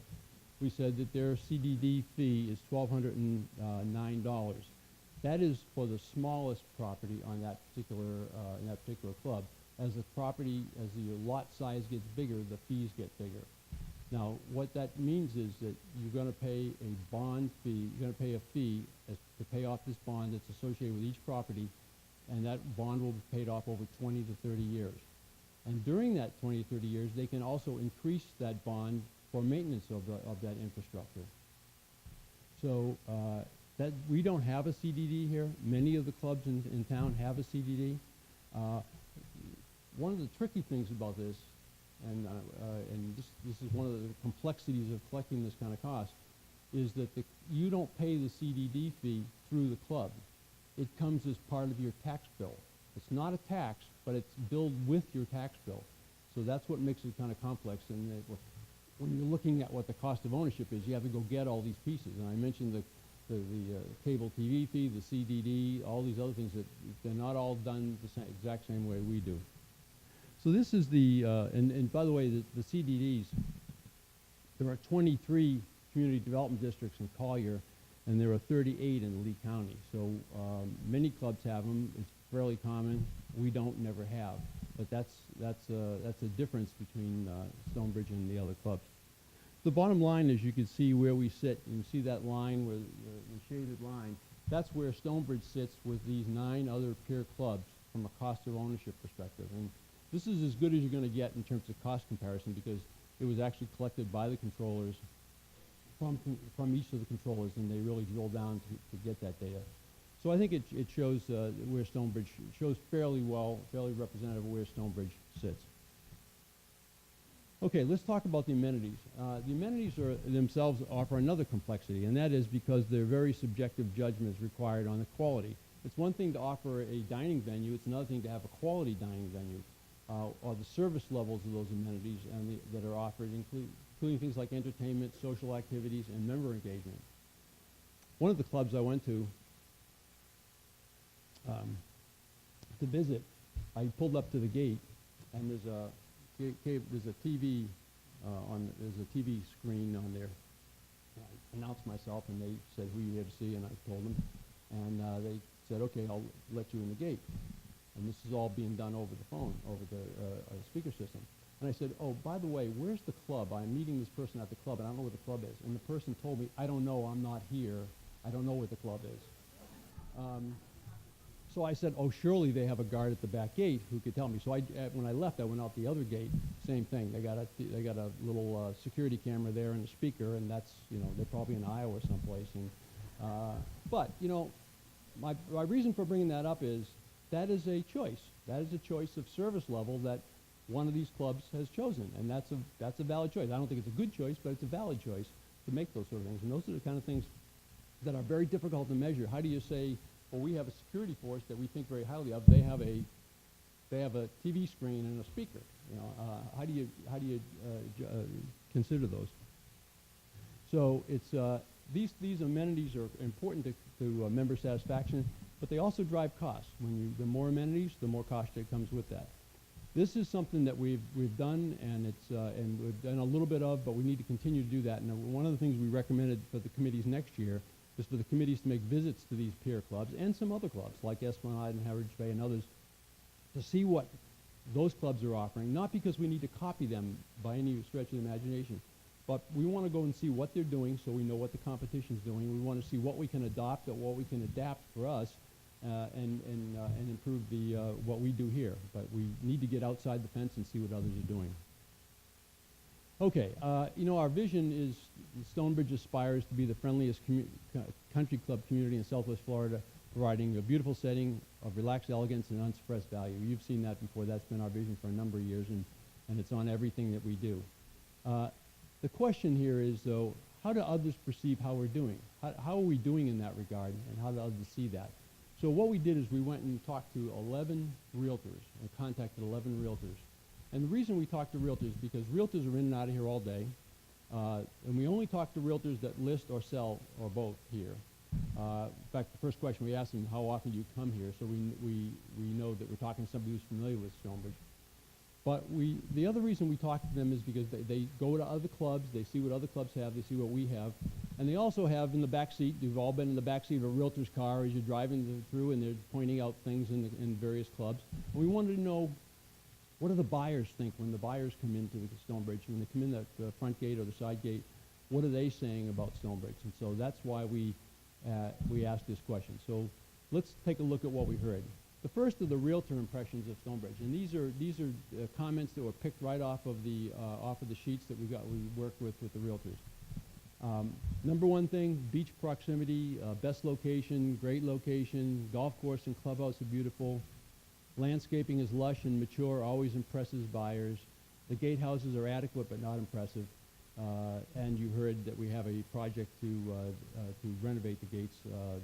we said that their CDD fee is $1,209. That is for the smallest property on that particular club. As the lot size gets bigger, the fees get bigger. Now, what that means is that you're going to pay a bond fee. You're going to pay a fee to pay off this bond that's associated with each property, and that bond will be paid off over 20 to 30 years. And during that 20 to 30 years, they can also increase that bond for maintenance of that infrastructure. So that we don't have a CDD here. Many of the clubs in town have a CDD. One of the tricky things about this, and this is one of the complexities of collecting this kind of cost, is that you don't pay the CDD fee through the club. It comes as part of your tax bill. It's not a tax, but it's billed with your tax bill. So that's what makes it kind of complex. And when you're looking at what the cost of ownership is, you have to go get all these pieces. And I mentioned the cable TV fee, the CDD, all these other things that they're not all done the exact same way we do. So this is and by the way, the CDDs, There are 23 community development districts in Collier, and there are 38 in Lee County. So many clubs have them. It's fairly common. We don't, never have. But that's a difference between Stonebridge and the other clubs. The bottom line is you can see where we sit. You can see that line, where the shaded line. That's where Stonebridge sits with these 9 other peer clubs from a cost of ownership perspective. And this is as good as you're going to get in terms of cost comparison, because it was actually collected by the controllers from each of the controllers, and they really drill down to get that data. So I think it shows where Stonebridge shows fairly representative of where Stonebridge sits. Okay, let's talk about the amenities. The amenities themselves offer another complexity, and that is because they're very subjective judgments required on the quality. It's one thing to offer a dining venue, it's another thing to have a quality dining venue, or the service levels of those amenities that are offered, including things like entertainment, social activities, and member engagement. One of the clubs I went to visit, I pulled up to the gate, and there's a TV there's a TV screen on there. I announced myself, and they said, "Who are you here to see?" And I told them, and they said, "Okay, I'll let you in the gate." And this is all being done over the phone, over the speaker system. And I said, "Oh, by the way, where's the club? I'm meeting this person at the club, and I don't know where the club is." And the person told me, "I don't know. I'm not here. I don't know where the club is." So I said, "Oh, surely they have a guard at the back gate who could tell me." So when I left, I went out the other gate. Same thing. They got a little security camera there and a speaker, and that's, they're probably in Iowa someplace. And but my reason for bringing that up is that is a choice. That is a choice of service level that one of these clubs has chosen, and that's a valid choice. I don't think it's a good choice, but it's a valid choice to make those sort of things. And those are the kind of things that are very difficult to measure. How do you say, well, we have a security force that we think very highly of. They have a TV screen and a speaker. How do you consider those? So it's these amenities are important to member satisfaction, but they also drive costs. The more amenities, the more cost that comes with that. This is something that we've done, and we've done a little bit of, but we need to continue to do that. And one of the things we recommended for the committees next year is for the committees to make visits to these peer clubs and some other clubs like Esplanade and Heritage Bay and others to see what those clubs are offering, not because we need to copy them by any stretch of the imagination, but we want to go and see what they're doing so we know what the competition's doing. We want to see what we can adopt or what we can adapt for us and improve what we do here. But we need to get outside the fence and see what others are doing. Okay, our vision is Stonebridge aspires to be the friendliest country club community in Southwest Florida, providing a beautiful setting of relaxed elegance and unsuppressed value. You've seen that before. That's been our vision for a number of years, and it's on everything that we do. The question here is, though, how do others perceive how we're doing? How are we doing in that regard, and how do others see that? So what we did is we went and talked to 11 realtors, and contacted 11 realtors. And the reason we talk to realtors is because realtors are in and out of here all day, and we only talk to realtors that list or sell or both here. In fact, the first question we asked them, how often do you come here? So we know that we're talking to somebody who's familiar with Stonebridge. But the other reason we talk to them is because they go to other clubs, they see what other clubs have, they see what we have, and they also have in the back seat, you've all been in the back seat of a realtor's car as you're driving through, and they're pointing out things in various clubs. And we wanted to know, what do the buyers think when the buyers come into the Stonebridge? When they come in the front gate or the side gate, what are they saying about Stonebridge? And so that's why we asked this question. So let's take a look at what we heard. The first are the realtor impressions of Stonebridge, and these are comments that were picked right off of the sheets that we worked with the realtors. Number one thing, beach proximity, best location, great location, golf course and clubhouse are beautiful. Landscaping is lush and mature, always impresses buyers. The gatehouses are adequate but not impressive. And you heard that we have a project to renovate the gates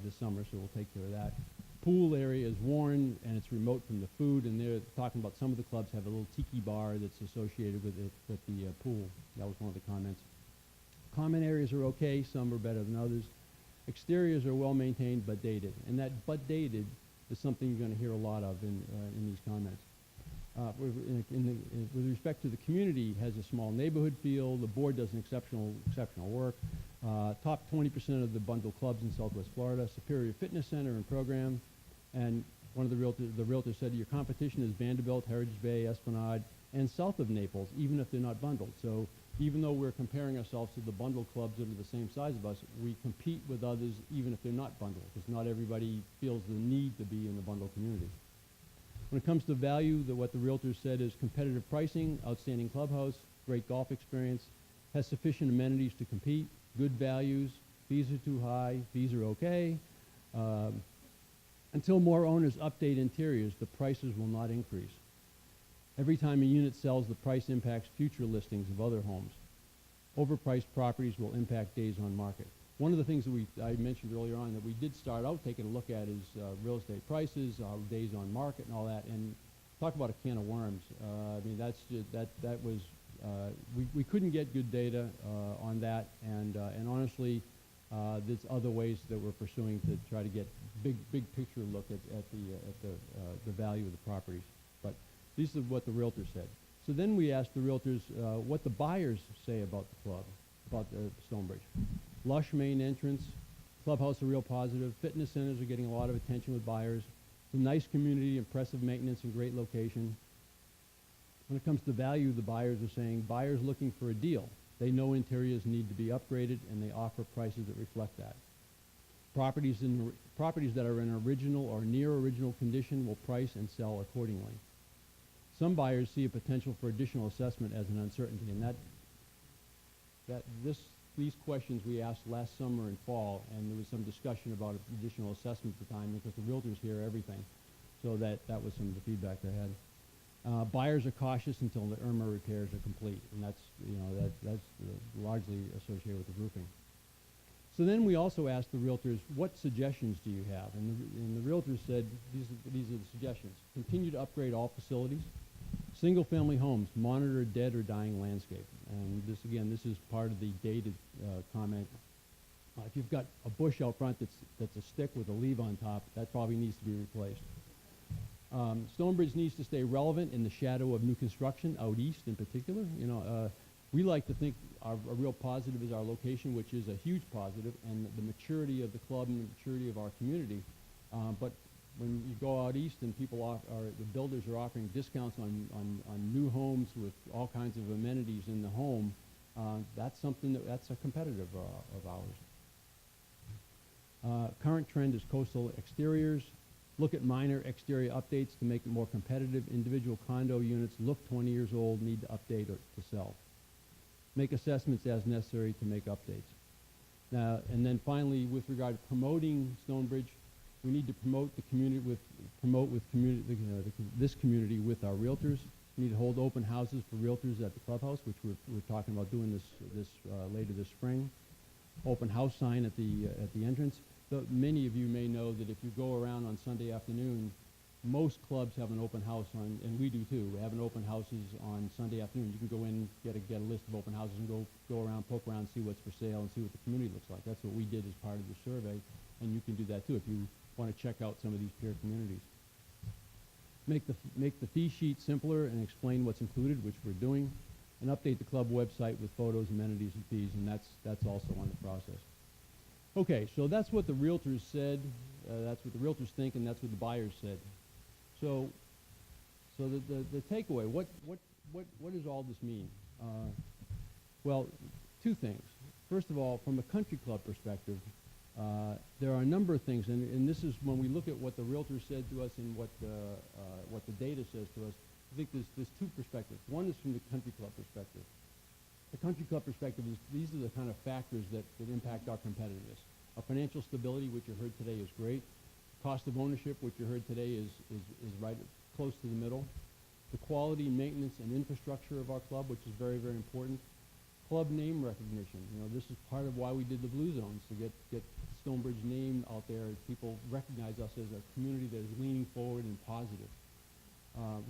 this summer, so we'll take care of that. Pool area is worn and it's remote from the food, and they're talking about some of the clubs have a little tiki bar that's associated with the pool. That was one of the comments. Common areas are okay, some are better than others. Exteriors are well maintained but dated, and that but dated is something you're going to hear a lot of in these comments. With respect to the community, has a small neighborhood feel. The board does an exceptional work. Top 20% of the bundle clubs in Southwest Florida. Superior fitness center and program. And one of the realtors said your competition is Vanderbilt, Heritage Bay, Esplanade, and south of Naples, even if they're not bundled. So even though we're comparing ourselves to the bundle clubs that are the same size of us, we compete with others even if they're not bundled, because not everybody feels the need to be in the bundle community. When it comes to value, what the realtor said is competitive pricing, outstanding clubhouse, great golf experience, has sufficient amenities to compete, good values, fees are too high, fees are okay. Until more owners update interiors, the prices will not increase. Every time a unit sells, the price impacts future listings of other homes. Overpriced properties will impact days on market. One of the things that I mentioned earlier on that we did start out taking a look at is real estate prices, days on market, and all that. And talk about a can of worms. I mean, we couldn't get good data on that, and honestly, there's other ways that we're pursuing to try to get big picture look at the value of the properties. But these are what the realtor said. So then we asked the realtors what the buyers say about the club, about Stonebridge. Lush main entrance, clubhouse a real positive, fitness centers are getting a lot of attention with buyers. It's a nice community, impressive maintenance, and great location. When it comes to value, the buyers are saying buyers looking for a deal. They know interiors need to be upgraded, and they offer prices that reflect that. Properties that are in original or near original condition will price and sell accordingly. Some buyers see a potential for additional assessment as an uncertainty, and these questions we asked last summer and fall, and there was some discussion about additional assessment at the time because the realtors hear everything. So that was some of the feedback they had. Buyers are cautious until the Irma repairs are complete, and that's largely associated with the roofing. So then we also asked the realtors, what suggestions do you have? And the realtors said, these are the suggestions. Continue to upgrade all facilities. Single-family homes, monitor dead or dying landscape. And this is part of the dated comment. If you've got a bush out front that's a stick with a leaf on top, that probably needs to be replaced. Stonebridge needs to stay relevant in the shadow of new construction, out east in particular. We like to think a real positive is our location, which is a huge positive, and the maturity of the club and the maturity of our community. But when you go out east and the builders are offering discounts on new homes with all kinds of amenities in the home, that's a competitive of ours. Current trend is coastal exteriors. Look at minor exterior updates to make it more competitive. Individual condo units look 20 years old, need to update or to sell. Make assessments as necessary to make updates. Now, and then finally, with regard to promoting Stonebridge, we need to promote the community this community with our realtors. We need to hold open houses for realtors at the clubhouse, which we're talking about doing this later this spring. Open house sign at the entrance. Many of you may know that if you go around on Sunday afternoon, most clubs have an open house on, and we do too. We have an open houses on Sunday afternoon. You can go in, get a list of open houses, and go around, poke around, see what's for sale, and see what the community looks like. That's what we did as part of the survey, and you can do that too if you want to check out some of these peer communities. Make the fee sheet simpler and explain what's included, which we're doing, and update the club website with photos, amenities, and fees, and that's also on the process. Okay, so that's what the realtors said. That's what the realtors think, and that's what the buyers said. So the takeaway, what does all this mean? Well, two things. First of all, from a country club perspective, there are a number of things, and this is when we look at what the realtors said to us and what the data says to us. I think there's two perspectives. One is from the country club perspective. The country club perspective is these are the kind of factors that impact our competitiveness. Our financial stability, which you heard today, is great. Cost of ownership, which you heard today, is right close to the middle. The quality, maintenance, and infrastructure of our club, which is very, very important. Club name recognition. This is part of why we did the Blue Zones, to get Stonebridge name out there. People recognize us as a community that is leaning forward and positive.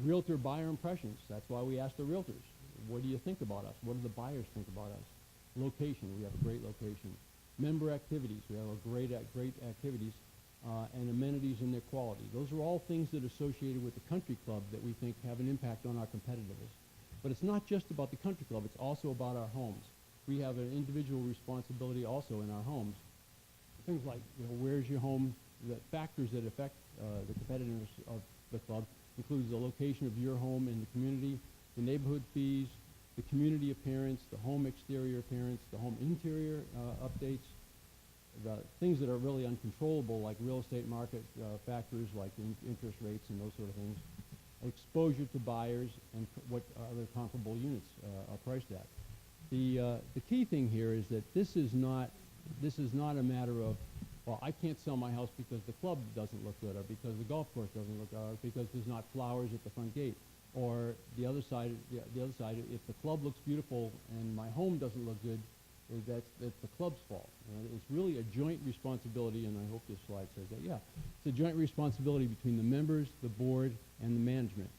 Realtor buyer impressions. That's why we asked the realtors, what do you think about us? What do the buyers think about us? Location. We have a great location. Member activities. We have a great activities. and amenities and their quality. Those are all things that are associated with the country club that we think have an impact on our competitiveness. But it's not just about the country club, it's also about our homes. We have an individual responsibility also in our homes. Things like, where's your home? The factors that affect the competitiveness of the club includes the location of your home in the community, the neighborhood fees, the community appearance, the home exterior appearance, the home interior updates, the things that are really uncontrollable, like real estate market factors, like interest rates and those sort of things, exposure to buyers, and what other comparable units are priced at. The key thing here is that this is not a matter of, well, I can't sell my house because the club doesn't look good, or because the golf course doesn't look good, or because there's not flowers at the front gate. Or the other side, if the club looks beautiful and my home doesn't look good, that's the club's fault. It's really a joint responsibility, and I hope this slide says that. Yeah, it's a joint responsibility between the members, the board, and the management.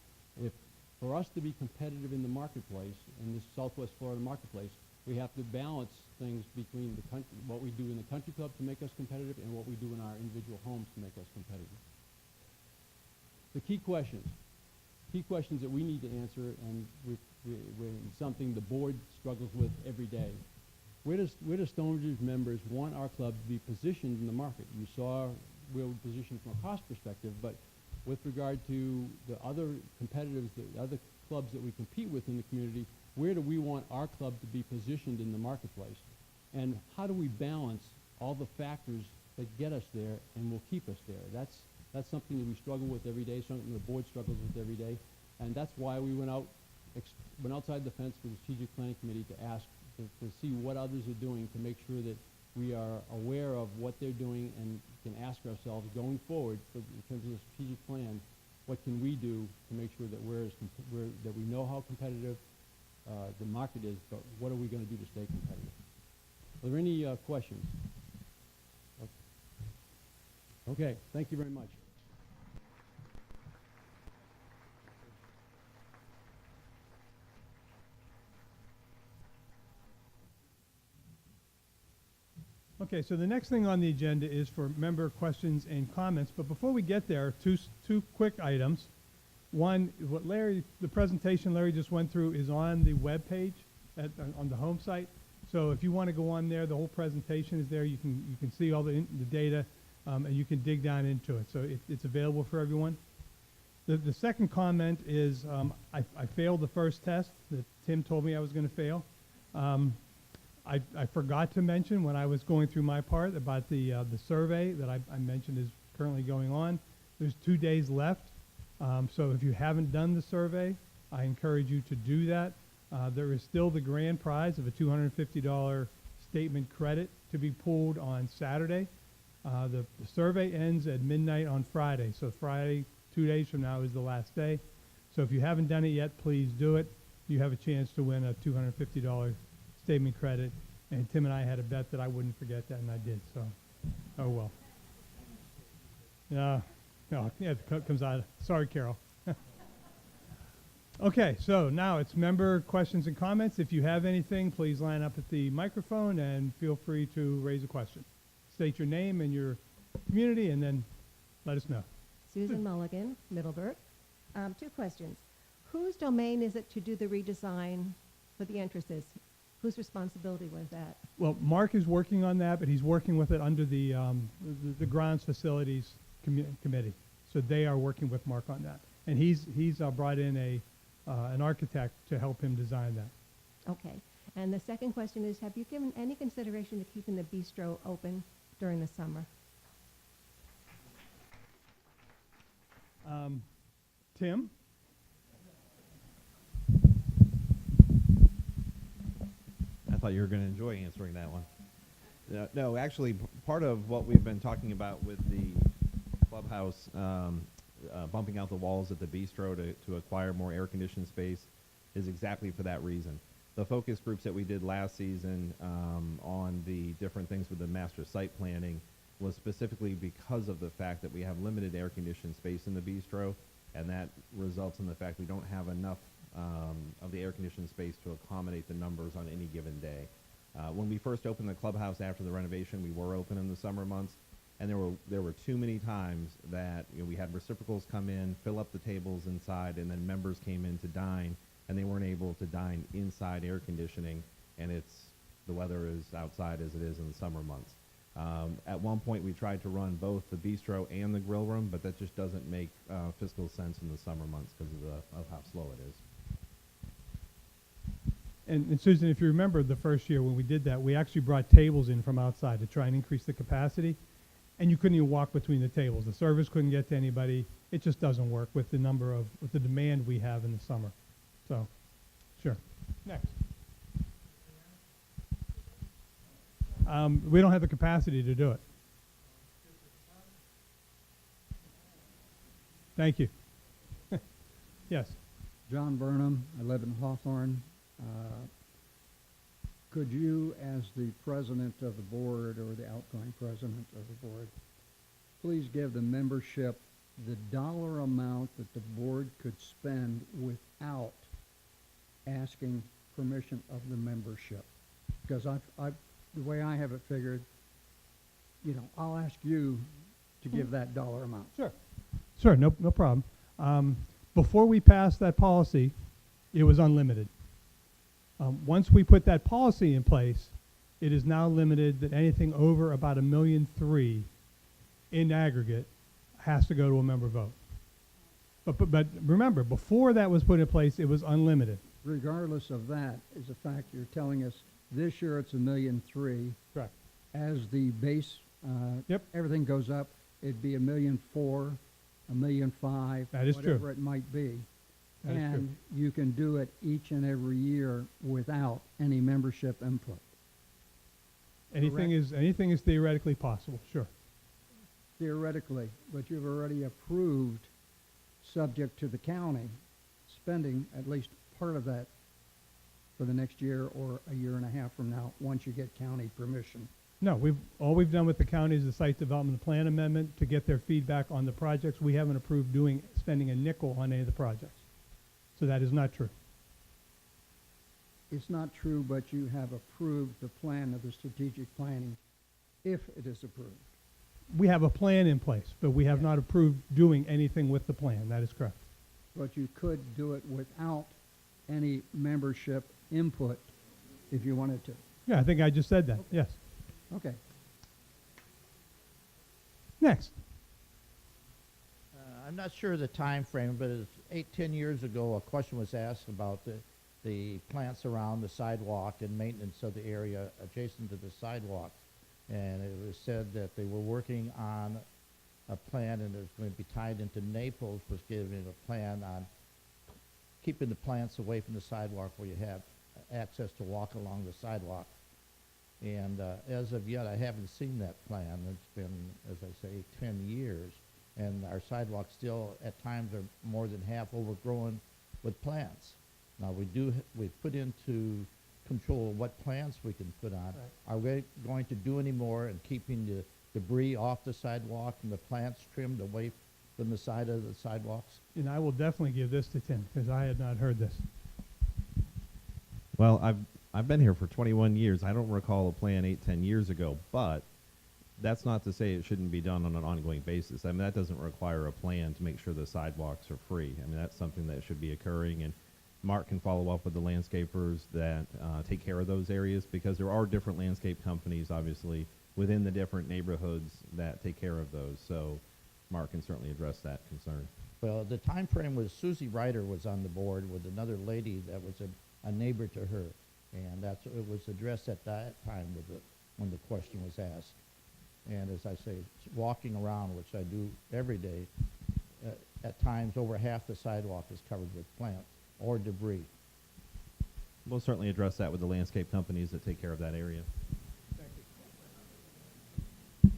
For us to be competitive in the marketplace, in this Southwest Florida marketplace, we have to balance things between what we do in the country club to make us competitive and what we do in our individual homes to make us competitive. The key questions that we need to answer, and something the board struggles with every day. Where do Stonebridge members want our club to be positioned in the market? You saw where we're positioned from a cost perspective, but with regard to the other competitors, the other clubs that we compete with in the community, where do we want our club to be positioned in the marketplace? And how do we balance all the factors that get us there and will keep us there? That's something that we struggle with every day, something the board struggles with every day, and that's why we went outside the fence with the Strategic Planning Committee to ask to see what others are doing, to make sure that we are aware of what they're doing and can ask ourselves going forward, in terms of the strategic plan, what can we do to make sure that that we know how competitive the market is, but what are we going to do to stay competitive? Are there any questions? Okay, thank you very much. Okay, so the next thing on the agenda is for member questions and comments, but before we get there, two quick items. One, the presentation Larry just went through is on the web page on the home site. So if you want to go on there, the whole presentation is there. You can see all the data, and you can dig down into it. So it's available for everyone. The second comment is I failed the first test that Tim told me I was going to fail. I forgot to mention when I was going through my part about the survey that I mentioned is currently going on. There's 2 days left. So if you haven't done the survey, I encourage you to do that. There is still the grand prize of a $250 statement credit to be pulled on Saturday. The survey ends at midnight on Friday. So Friday, 2 days from now, is the last day. So if you haven't done it yet, please do it. You have a chance to win a $250 statement credit. And Tim and I had a bet that I wouldn't forget that, and I did. So, oh well. No, it comes out. Sorry, Carol. Okay, so now it's member questions and comments. If you have anything, please line up at the microphone and feel free to raise a question. State your name and your community, and then let us know. Susan Mulligan, Middleburg. 2 questions. Whose domain is it to do the redesign for the entrances? Whose responsibility was that? Well, Mark is working on that, but he's working with it under the grounds facilities committee. So they are working with Mark on that, and he's brought in an architect to help him design that. Okay. And the second question is, have you given any consideration to keeping the bistro open during the summer? Tim? I thought you were going to enjoy answering that one. No, actually, part of what we've been talking about with the clubhouse, bumping out the walls at the bistro to acquire more air-conditioned space, is exactly for that reason. The focus groups that we did last season on the different things with the master site planning was specifically because of the fact that we have limited air-conditioned space in the bistro, and that results in the fact we don't have enough of the air-conditioned space to accommodate the numbers on any given day. When we first opened the clubhouse after the renovation, we were open in the summer months, and there were too many times that we had reciprocals come in, fill up the tables inside, and then members came in to dine, and they weren't able to dine inside air conditioning, and the weather is outside as it is in the summer months. At one point, we tried to run both the bistro and the grill room, but that just doesn't make fiscal sense in the summer months because of how slow it is. And Susan, if you remember the first year when we did that, we actually brought tables in from outside to try and increase the capacity, and you couldn't even walk between the tables. The service couldn't get to anybody. It just doesn't work with the with the demand we have in the summer. So, sure. Next. We don't have the capacity to do it. Thank you. Yes. John Burnham, I live in Hawthorne. Could you, as the president of the board or the outgoing president of the board, please give the membership the dollar amount that the board could spend without asking permission of the membership? Because the way I have it figured, I'll ask you to give that dollar amount. Sure. Sure, no problem. Before we passed that policy, it was unlimited. Once we put that policy in place, it is now limited that anything over about $1.3 million in aggregate has to go to a member vote. But remember, before that was put in place, it was unlimited. Regardless of that, is the fact you're telling us this year it's $1.3 million. Correct. As the base, Yep. everything goes up, it'd be $1.4 million, $1.5 million, That is true. whatever it might be. That is true. And you can do it each and every year without any membership input. Anything is theoretically possible, sure. Theoretically, but you've already approved, subject to the county, spending at least part of that for the next year or a year and a half from now, once you get county permission. No, all we've done with the county is the site development plan amendment to get their feedback on the projects. We haven't approved spending a nickel on any of the projects. So that is not true. It's not true, but you have approved the plan of the strategic planning, if it is approved. We have a plan in place, but we have not approved doing anything with the plan. That is correct. But you could do it without any membership input if you wanted to. Yeah, I think I just said that, yes. Okay. Next. I'm not sure of the time frame, but it's 8-10 years ago, a question was asked about the plants around the sidewalk and maintenance of the area adjacent to the sidewalk. And it was said that they were working on a plan, and it was going to be tied into Naples, was giving a plan on keeping the plants away from the sidewalk where you have access to walk along the sidewalk. And as of yet, I haven't seen that plan. It's been, as I say, 10 years. And our sidewalks still, at times, are more than half overgrown with plants. Now, we've put into control what plants we can put on. Right. Are we going to do any more in keeping the debris off the sidewalk and the plants trimmed away from the side of the sidewalks? And I will definitely give this to Tim, because I had not heard this. Well, I've been here for 21 years. I don't recall a plan 8-10 years ago, but that's not to say it shouldn't be done on an ongoing basis. I mean, that doesn't require a plan to make sure the sidewalks are free. I mean, that's something that should be occurring, and Mark can follow up with the landscapers that take care of those areas, because there are different landscape companies, obviously, within the different neighborhoods that take care of those. So Mark can certainly address that concern. Well, the time frame was Susie Ryder was on the board with another lady that was a neighbor to her, and it was addressed at that time when the question was asked. And as I say, walking around, which I do every day, at times over half the sidewalk is covered with plants or debris. We'll certainly address that with the landscape companies that take care of that area. Thank you.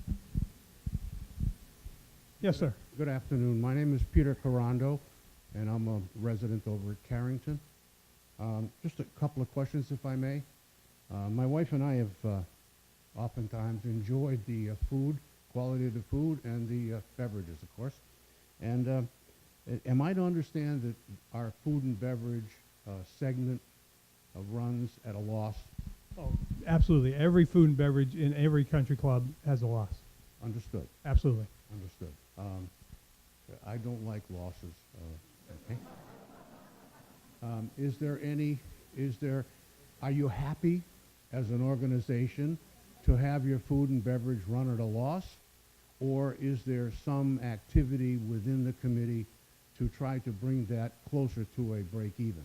Yes, sir. Good afternoon. My name is Peter Carando, and I'm a resident over at Carrington. Just a couple of questions, if I may. My wife and I have oftentimes enjoyed the food, quality of the food, and the beverages, of course. And am I to understand that our food and beverage segment runs at a loss? Oh, absolutely. Every food and beverage in every country club has a loss. Understood. Absolutely. Understood. I don't like losses. Okay. Are you happy as an organization to have your food and beverage run at a loss? Or is there some activity within the committee to try to bring that closer to a break even?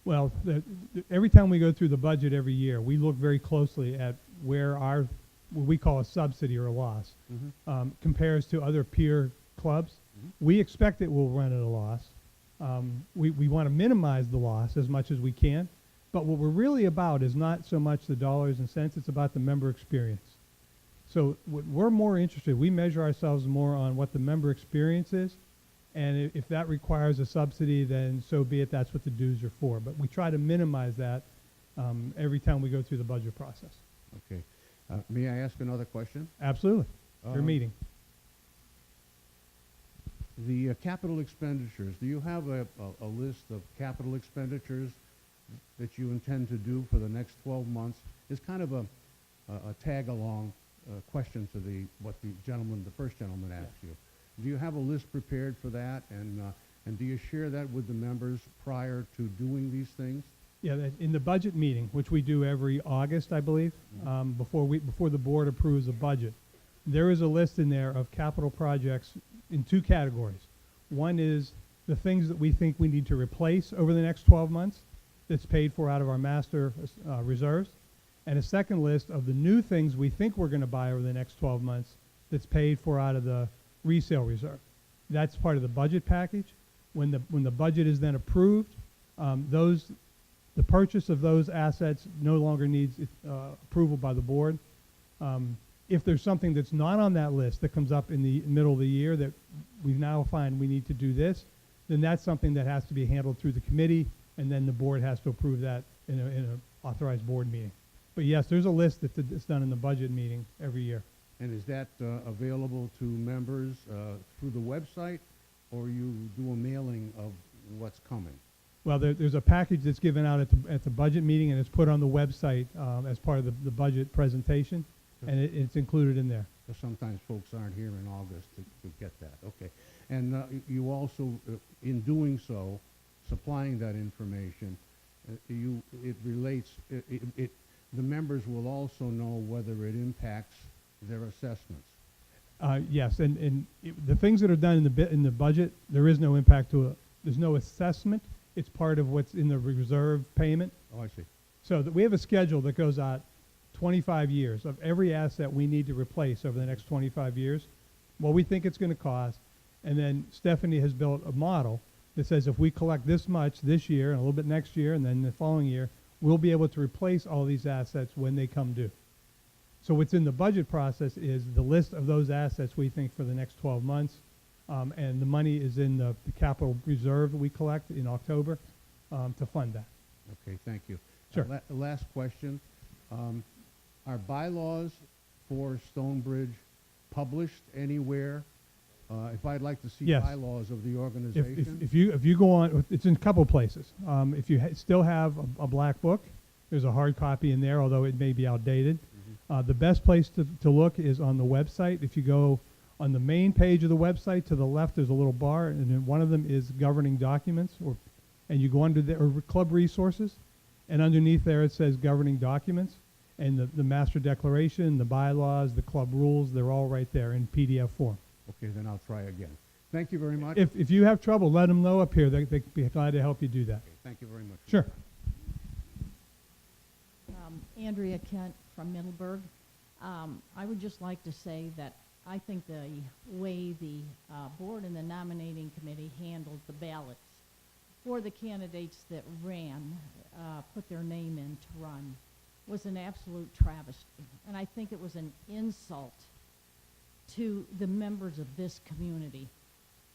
Well, every time we go through the budget every year, we look very closely at where what we call a subsidy or a loss, compares to other peer clubs. We expect it will run at a loss. We want to minimize the loss as much as we can, but what we're really about is not so much the dollars and cents, it's about the member experience. So what we're more interested, we measure ourselves more on what the member experience is, and if that requires a subsidy, then so be it, that's what the dues are for. But we try to minimize that every time we go through the budget process. Okay. May I ask another question? Absolutely. Your meeting. The capital expenditures, do you have a list of capital expenditures that you intend to do for the next 12 months? It's kind of a tag-along question to what the first gentleman asked you. Do you have a list prepared for that, and do you share that with the members prior to doing these things? Yeah, in the budget meeting, which we do every August, I believe, before the board approves a budget, there is a list in there of capital projects in two categories. One is the things that we think we need to replace over the next 12 months that's paid for out of our master reserves, and a second list of the new things we think we're going to buy over the next 12 months that's paid for out of the resale reserve. That's part of the budget package. When the budget is then approved, the purchase of those assets no longer needs approval by the board. If there's something that's not on that list that comes up in the middle of the year that we now find we need to do this, then that's something that has to be handled through the committee, and then the board has to approve that in an authorized board meeting. But yes, there's a list that's done in the budget meeting every year. And is that available to members through the website, or you do a mailing of what's coming? Well, there's a package that's given out at the budget meeting, and it's put on the website as part of the budget presentation, and it's included in there. Because sometimes folks aren't here in August to get that. Okay. And you also, in doing so, supplying that information, the members will also know whether it impacts their assessments. Yes, and the things that are done in the budget, there is no impact to it. There's no assessment. It's part of what's in the reserve payment. Oh, I see. So we have a schedule that goes out 25 years of every asset we need to replace over the next 25 years, what we think it's going to cost, and then Stephanie has built a model that says if we collect this much this year and a little bit next year and then the following year, we'll be able to replace all these assets when they come due. So what's in the budget process is the list of those assets we think for the next 12 months, and the money is in the capital reserve that we collect in October to fund that. Okay, thank you. Sure. Last question. Are bylaws for Stonebridge published anywhere? If I'd like to see Yes. bylaws of the organization? If you go on, it's in a couple places. If you still have a black book, there's a hard copy in there, although it may be outdated. The best place to look is on the website. If you go on the main page of the website, to the left there's a little bar, and then one of them is governing documents, and you go under or club resources, and underneath there it says governing documents, and the master declaration, the bylaws, the club rules, they're all right there in PDF form. Okay, then I'll try again. Thank you very much. If you have trouble, let them know up here. They'd be glad to help you do that. Okay, thank you very much. Sure. Andrea Kent from Middleburg. I would just like to say that I think the way the board and the nominating committee handled the ballots for the candidates that ran, put their name in to run, was an absolute travesty. And I think it was an insult to the members of this community.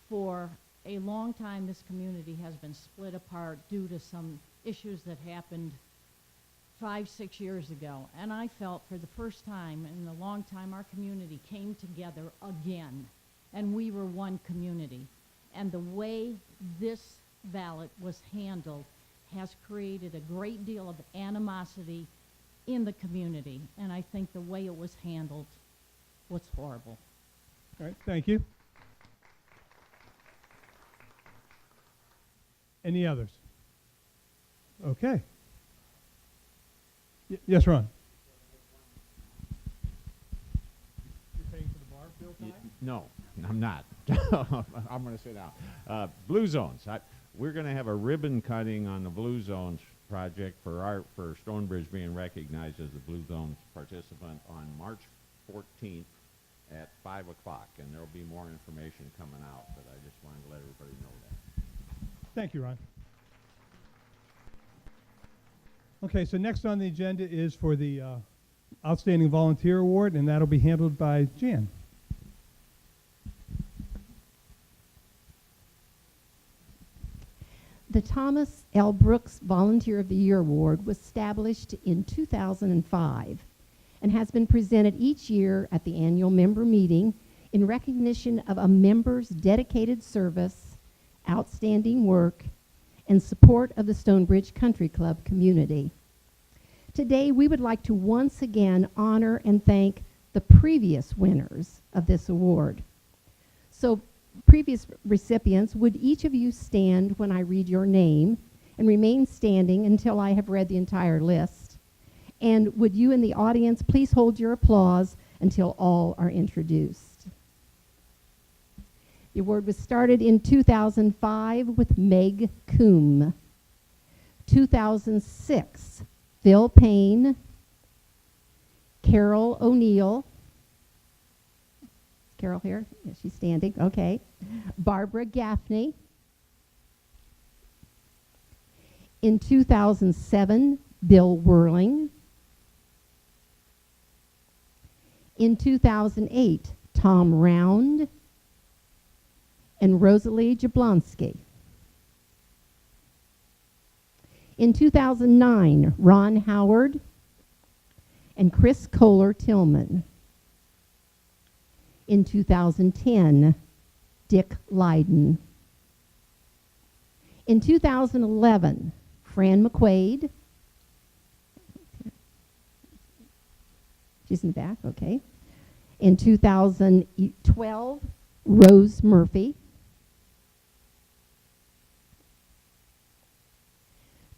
For a long time, this community has been split apart due to some issues that happened 5-6 years ago. And I felt for the first time in a long time, our community came together again, and we were one community. And the way this ballot was handled has created a great deal of animosity in the community, and I think the way it was handled was horrible. All right, thank you. Any others? Okay. Yes, Ron. You're paying for the bar bill time? No, I'm not. I'm going to sit down. Blue Zones. We're going to have a ribbon cutting on the Blue Zones project for Stonebridge being recognized as a Blue Zones participant on March 14th at 5 o'clock, and there will be more information coming out, but I just wanted to let everybody know that. Thank you, Ron. Okay, so next on the agenda is for the Outstanding Volunteer Award, and that'll be handled by Jan. The Thomas L. Brooks Volunteer of the Year Award was established in 2005 and has been presented each year at the annual member meeting in recognition of a member's dedicated service, outstanding work, and support of the Stonebridge Country Club community. Today, we would like to once again honor and thank the previous winners of this award. So, previous recipients, would each of you stand when I read your name and remain standing until I have read the entire list? And would you in the audience please hold your applause until all are introduced? The award was started in 2005 with Meg Coombe. 2006, Phil Payne, Carol O'Neill. Carol here? Yeah, she's standing. Okay. Barbara Gaffney. In 2007, Bill Whirling. In 2008, Tom Round and Rosalie Jablonski. In 2009, Ron Howard and Chris Kohler-Tillman. In 2010, Dick Lyden. In 2011, Fran McQuaid. She's in the back, okay. In 2012, Rose Murphy.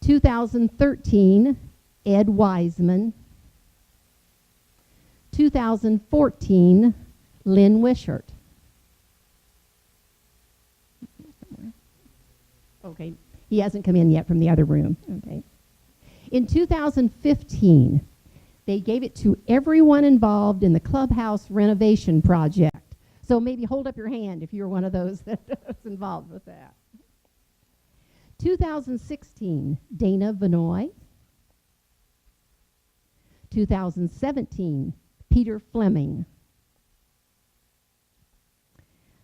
2013, Ed Wiseman. 2014, Lynn Wishart. Okay, he hasn't come in yet from the other room. Okay. In 2015, they gave it to everyone involved in the clubhouse renovation project. So maybe hold up your hand if you're one of those that's involved with that. 2016, Dana Vanoy. 2017, Peter Fleming.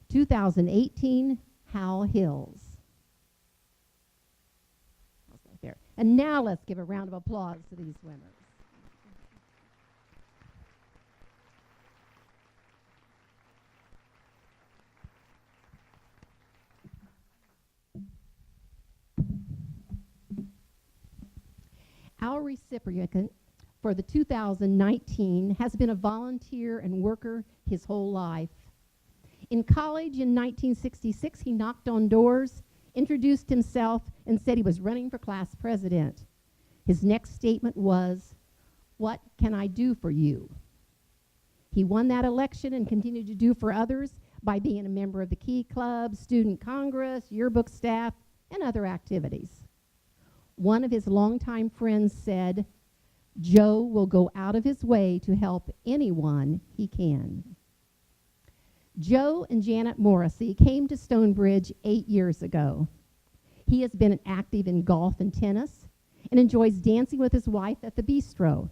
2018, Hal Hills. There. And now let's give a round of applause to these winners. Our recipient for the 2019 has been a volunteer and worker his whole life. In college in 1966, he knocked on doors, introduced himself, and said he was running for class president. His next statement was, "What can I do for you?" He won that election and continued to do for others by being a member of the Key Club, Student Congress, yearbook staff, and other activities. One of his longtime friends said, "Joe will go out of his way to help anyone he can." Joe and Janet Morrissey came to Stonebridge 8 years ago. He has been active in golf and tennis and enjoys dancing with his wife at the bistro.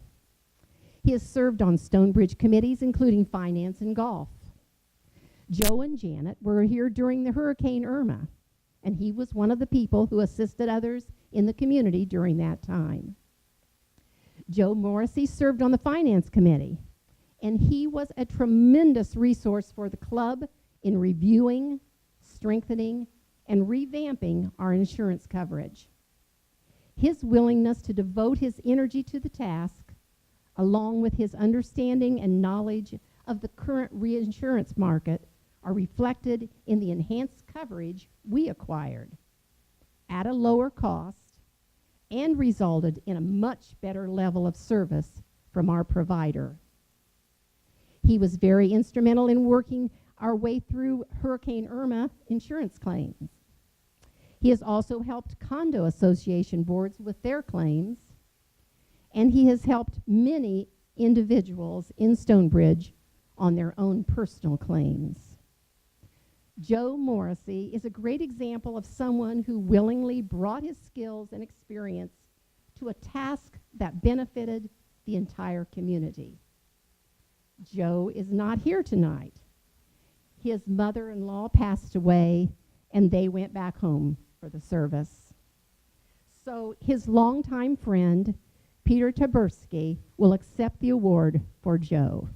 He has served on Stonebridge committees, including finance and golf. Joe and Janet were here during the Hurricane Irma, and he was one of the people who assisted others in the community during that time. Joe Morrissey served on the finance committee, and he was a tremendous resource for the club in reviewing, strengthening, and revamping our insurance coverage. His willingness to devote his energy to the task, along with his understanding and knowledge of the current reinsurance market, are reflected in the enhanced coverage we acquired at a lower cost and resulted in a much better level of service from our provider. He was very instrumental in working our way through Hurricane Irma insurance claims. He has also helped condo association boards with their claims, and he has helped many individuals in Stonebridge on their own personal claims. Joe Morrissey is a great example of someone who willingly brought his skills and experience to a task that benefited the entire community. Joe is not here tonight. His mother-in-law passed away, and they went back home for the service. So his longtime friend, Peter Taberski, will accept the award for Joe.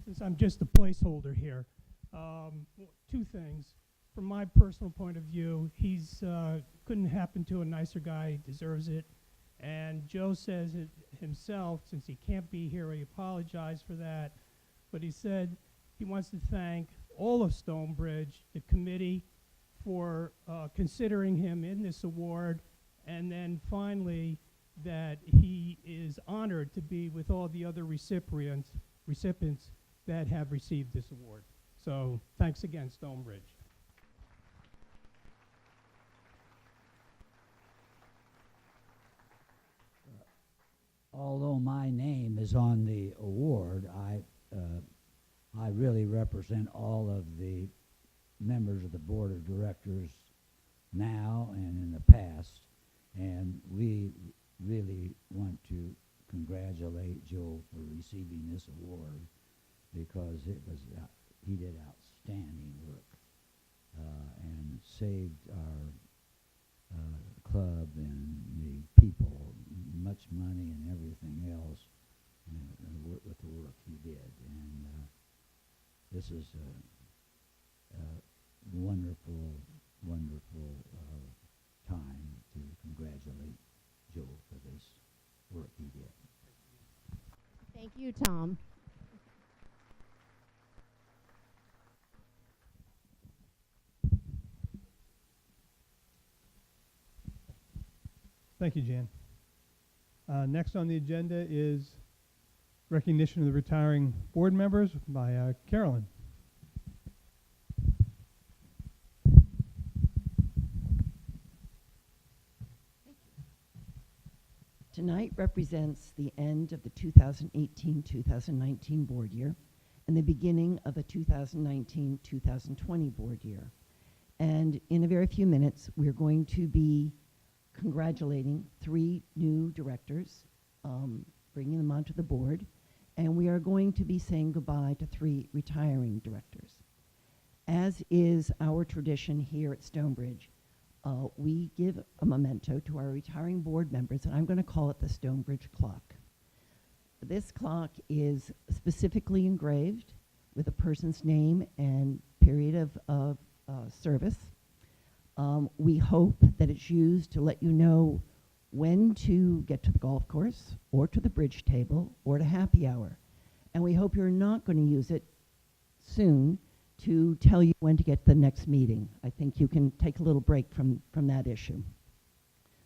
Since I'm just a placeholder here, two things. From my personal point of view, he's couldn't happen to a nicer guy, deserves it. And Joe says it himself, since he can't be here, he apologized for that. But he said he wants to thank all of Stonebridge, the committee, for considering him in this award, and then finally that he is honored to be with all the other recipients that have received this award. So thanks again, Stonebridge. Although my name is on the award, I really represent all of the members of the board of directors now and in the past, and we really want to congratulate Joe for receiving this award, because he did outstanding work and saved our club and the people much money and everything else with the work he did. And this is a wonderful, wonderful time to congratulate Joe for this work he did. Thank you, Tom. Thank you, Jan. Next on the agenda is recognition of the retiring board members by Carolyn. Tonight represents the end of the 2018-2019 board year and the beginning of a 2019-2020 board year. And in a very few minutes, we're going to be congratulating 3 new directors, bringing them onto the board, and we are going to be saying goodbye to 3 retiring directors. As is our tradition here at Stonebridge, we give a memento to our retiring board members, and I'm going to call it the Stonebridge clock. This clock is specifically engraved with a person's name and period of service. We hope that it's used to let you know when to get to the golf course or to the bridge table or to happy hour. And we hope you're not going to use it soon to tell you when to get to the next meeting. I think you can take a little break from that issue.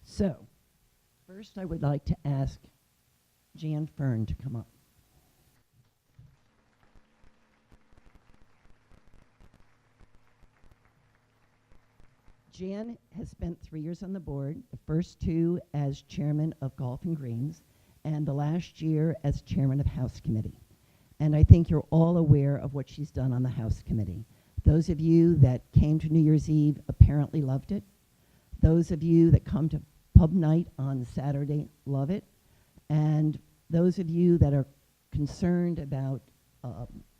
So, first I would like to ask Jan Fern to come up. Jan has spent 3 years on the board, the first 2 as chairman of Golf and Greens, and the last year as chairman of House Committee. And I think you're all aware of what she's done on the House Committee. Those of you that came to New Year's Eve apparently loved it. Those of you that come to pub night on Saturday love it. And those of you that are concerned about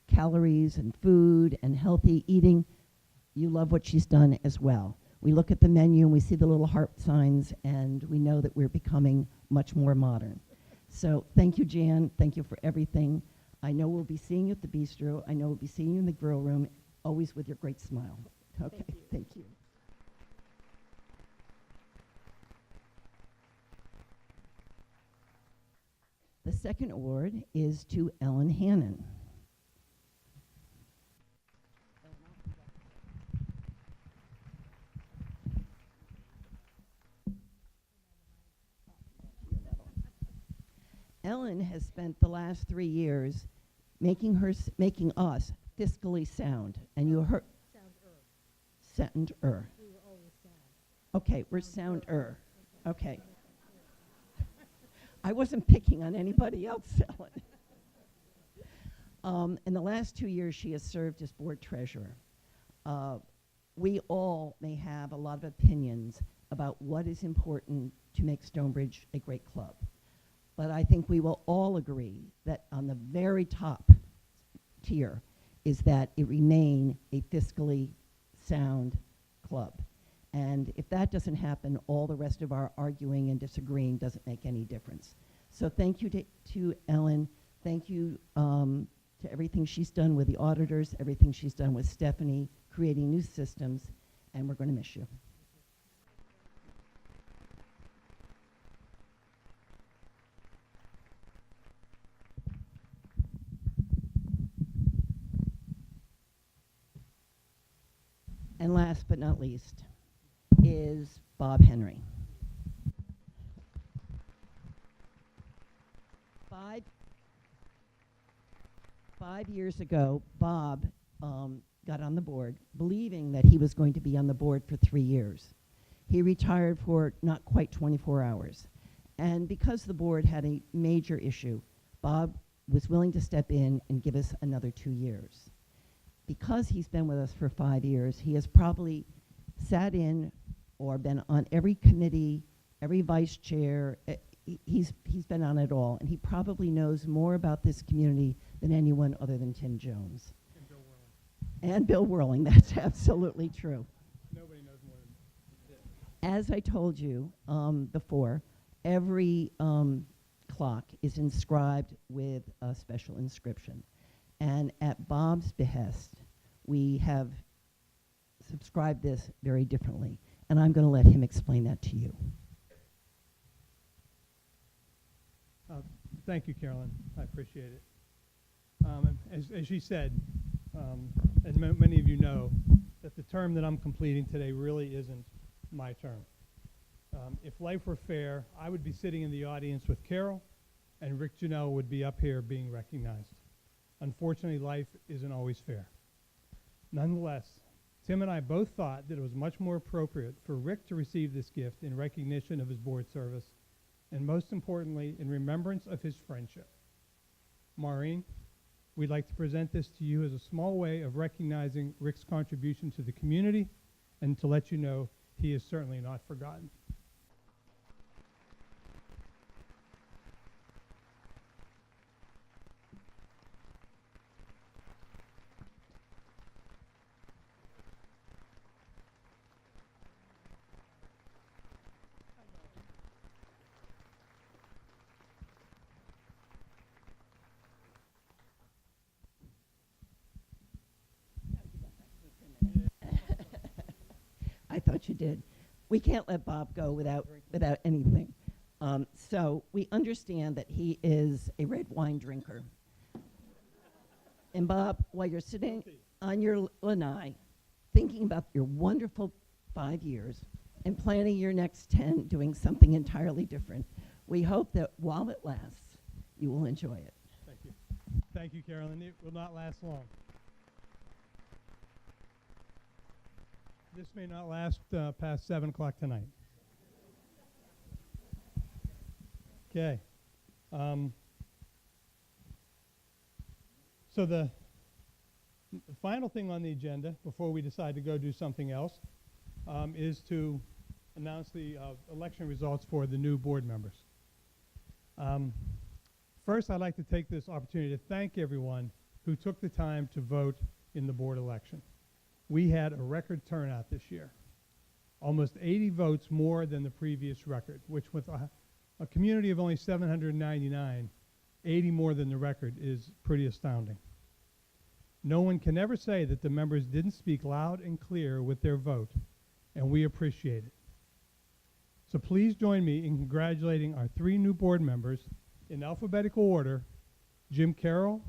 calories and food and healthy eating, you love what she's done as well. We look at the menu and we see the little heart signs, and we know that we're becoming much more modern. So thank you, Jan. Thank you for everything. I know we'll be seeing you at the bistro. I know we'll be seeing you in the grill room, always with your great smile. Okay, thank you. The second award is to Ellen Hannon. Ellen has spent the last 3 years making us fiscally sound, and you heard sounder. Okay, we're sounder. Okay. I wasn't picking on anybody else, Ellen. In the last 2 years, she has served as board treasurer. We all may have a lot of opinions about what is important to make Stonebridge a great club. But I think we will all agree that on the very top tier is that it remain a fiscally sound club. And if that doesn't happen, all the rest of our arguing and disagreeing doesn't make any difference. So thank you to Ellen. Thank you to everything she's done with the auditors, everything she's done with Stephanie, creating new systems, and we're going to miss you. And last but not least is Bob Henry. 5 years ago, Bob got on the board believing that he was going to be on the board for 3 years. He retired for not quite 24 hours. And because the board had a major issue, Bob was willing to step in and give us another 2 years. Because he's been with us for 5 years, he has probably sat in or been on every committee, every vice chair. He's been on it all, and he probably knows more about this community than anyone other than Tim Jones. And Bill Whirling. And Bill Whirling, that's absolutely true. Nobody knows more than As I told you before, every clock is inscribed with a special inscription. And at Bob's behest, we have subscribed this very differently. And I'm going to let him explain that to you. Thank you, Carolyn. I appreciate it. As she said, and many of you know, that the term that I'm completing today really isn't my term. If life were fair, I would be sitting in the audience with Carol, and Rick Janelle would be up here being recognized. Unfortunately, life isn't always fair. Nonetheless, Tim and I both thought that it was much more appropriate for Rick to receive this gift in recognition of his board service, and most importantly, in remembrance of his friendship. Maureen, we'd like to present this to you as a small way of recognizing Rick's contribution to the community, and to let you know he is certainly not forgotten. I thought you did. We can't let Bob go without anything. So we understand that he is a red wine drinker. And Bob, while you're sitting on your lanai, thinking about your wonderful 5 years and planning your next 10, doing something entirely different, we hope that while it lasts, you will enjoy it. Thank you. Thank you, Carolyn. It will not last long. This may not last past 7 o'clock tonight. Okay. So the final thing on the agenda, before we decide to go do something else, is to announce the election results for the new board members. First, I'd like to take this opportunity to thank everyone who took the time to vote in the board election. we had a record turnout this year. Almost 80 votes more than the previous record, which with a community of only 799, 80 more than the record is pretty astounding. No one can ever say that the members didn't speak loud and clear with their vote, and we appreciate it. So please join me in congratulating our 3 new board members in alphabetical order: Jim Carroll,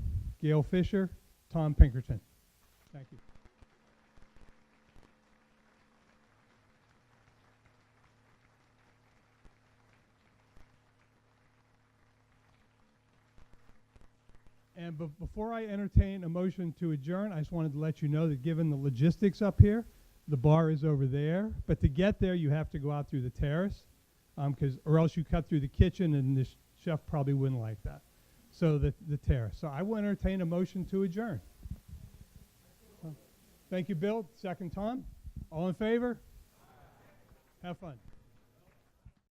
Gail Fisher, Tom Pinkerton. Thank you. And before I entertain a motion to adjourn, I just wanted to let you know that given the logistics up here, the bar is over there. But to get there, you have to go out through the terrace, or else you cut through the kitchen, and the chef probably wouldn't like that. So the terrace. So I will entertain a motion to adjourn. Thank you, Bill. Second, Tom. All in favor? Have fun.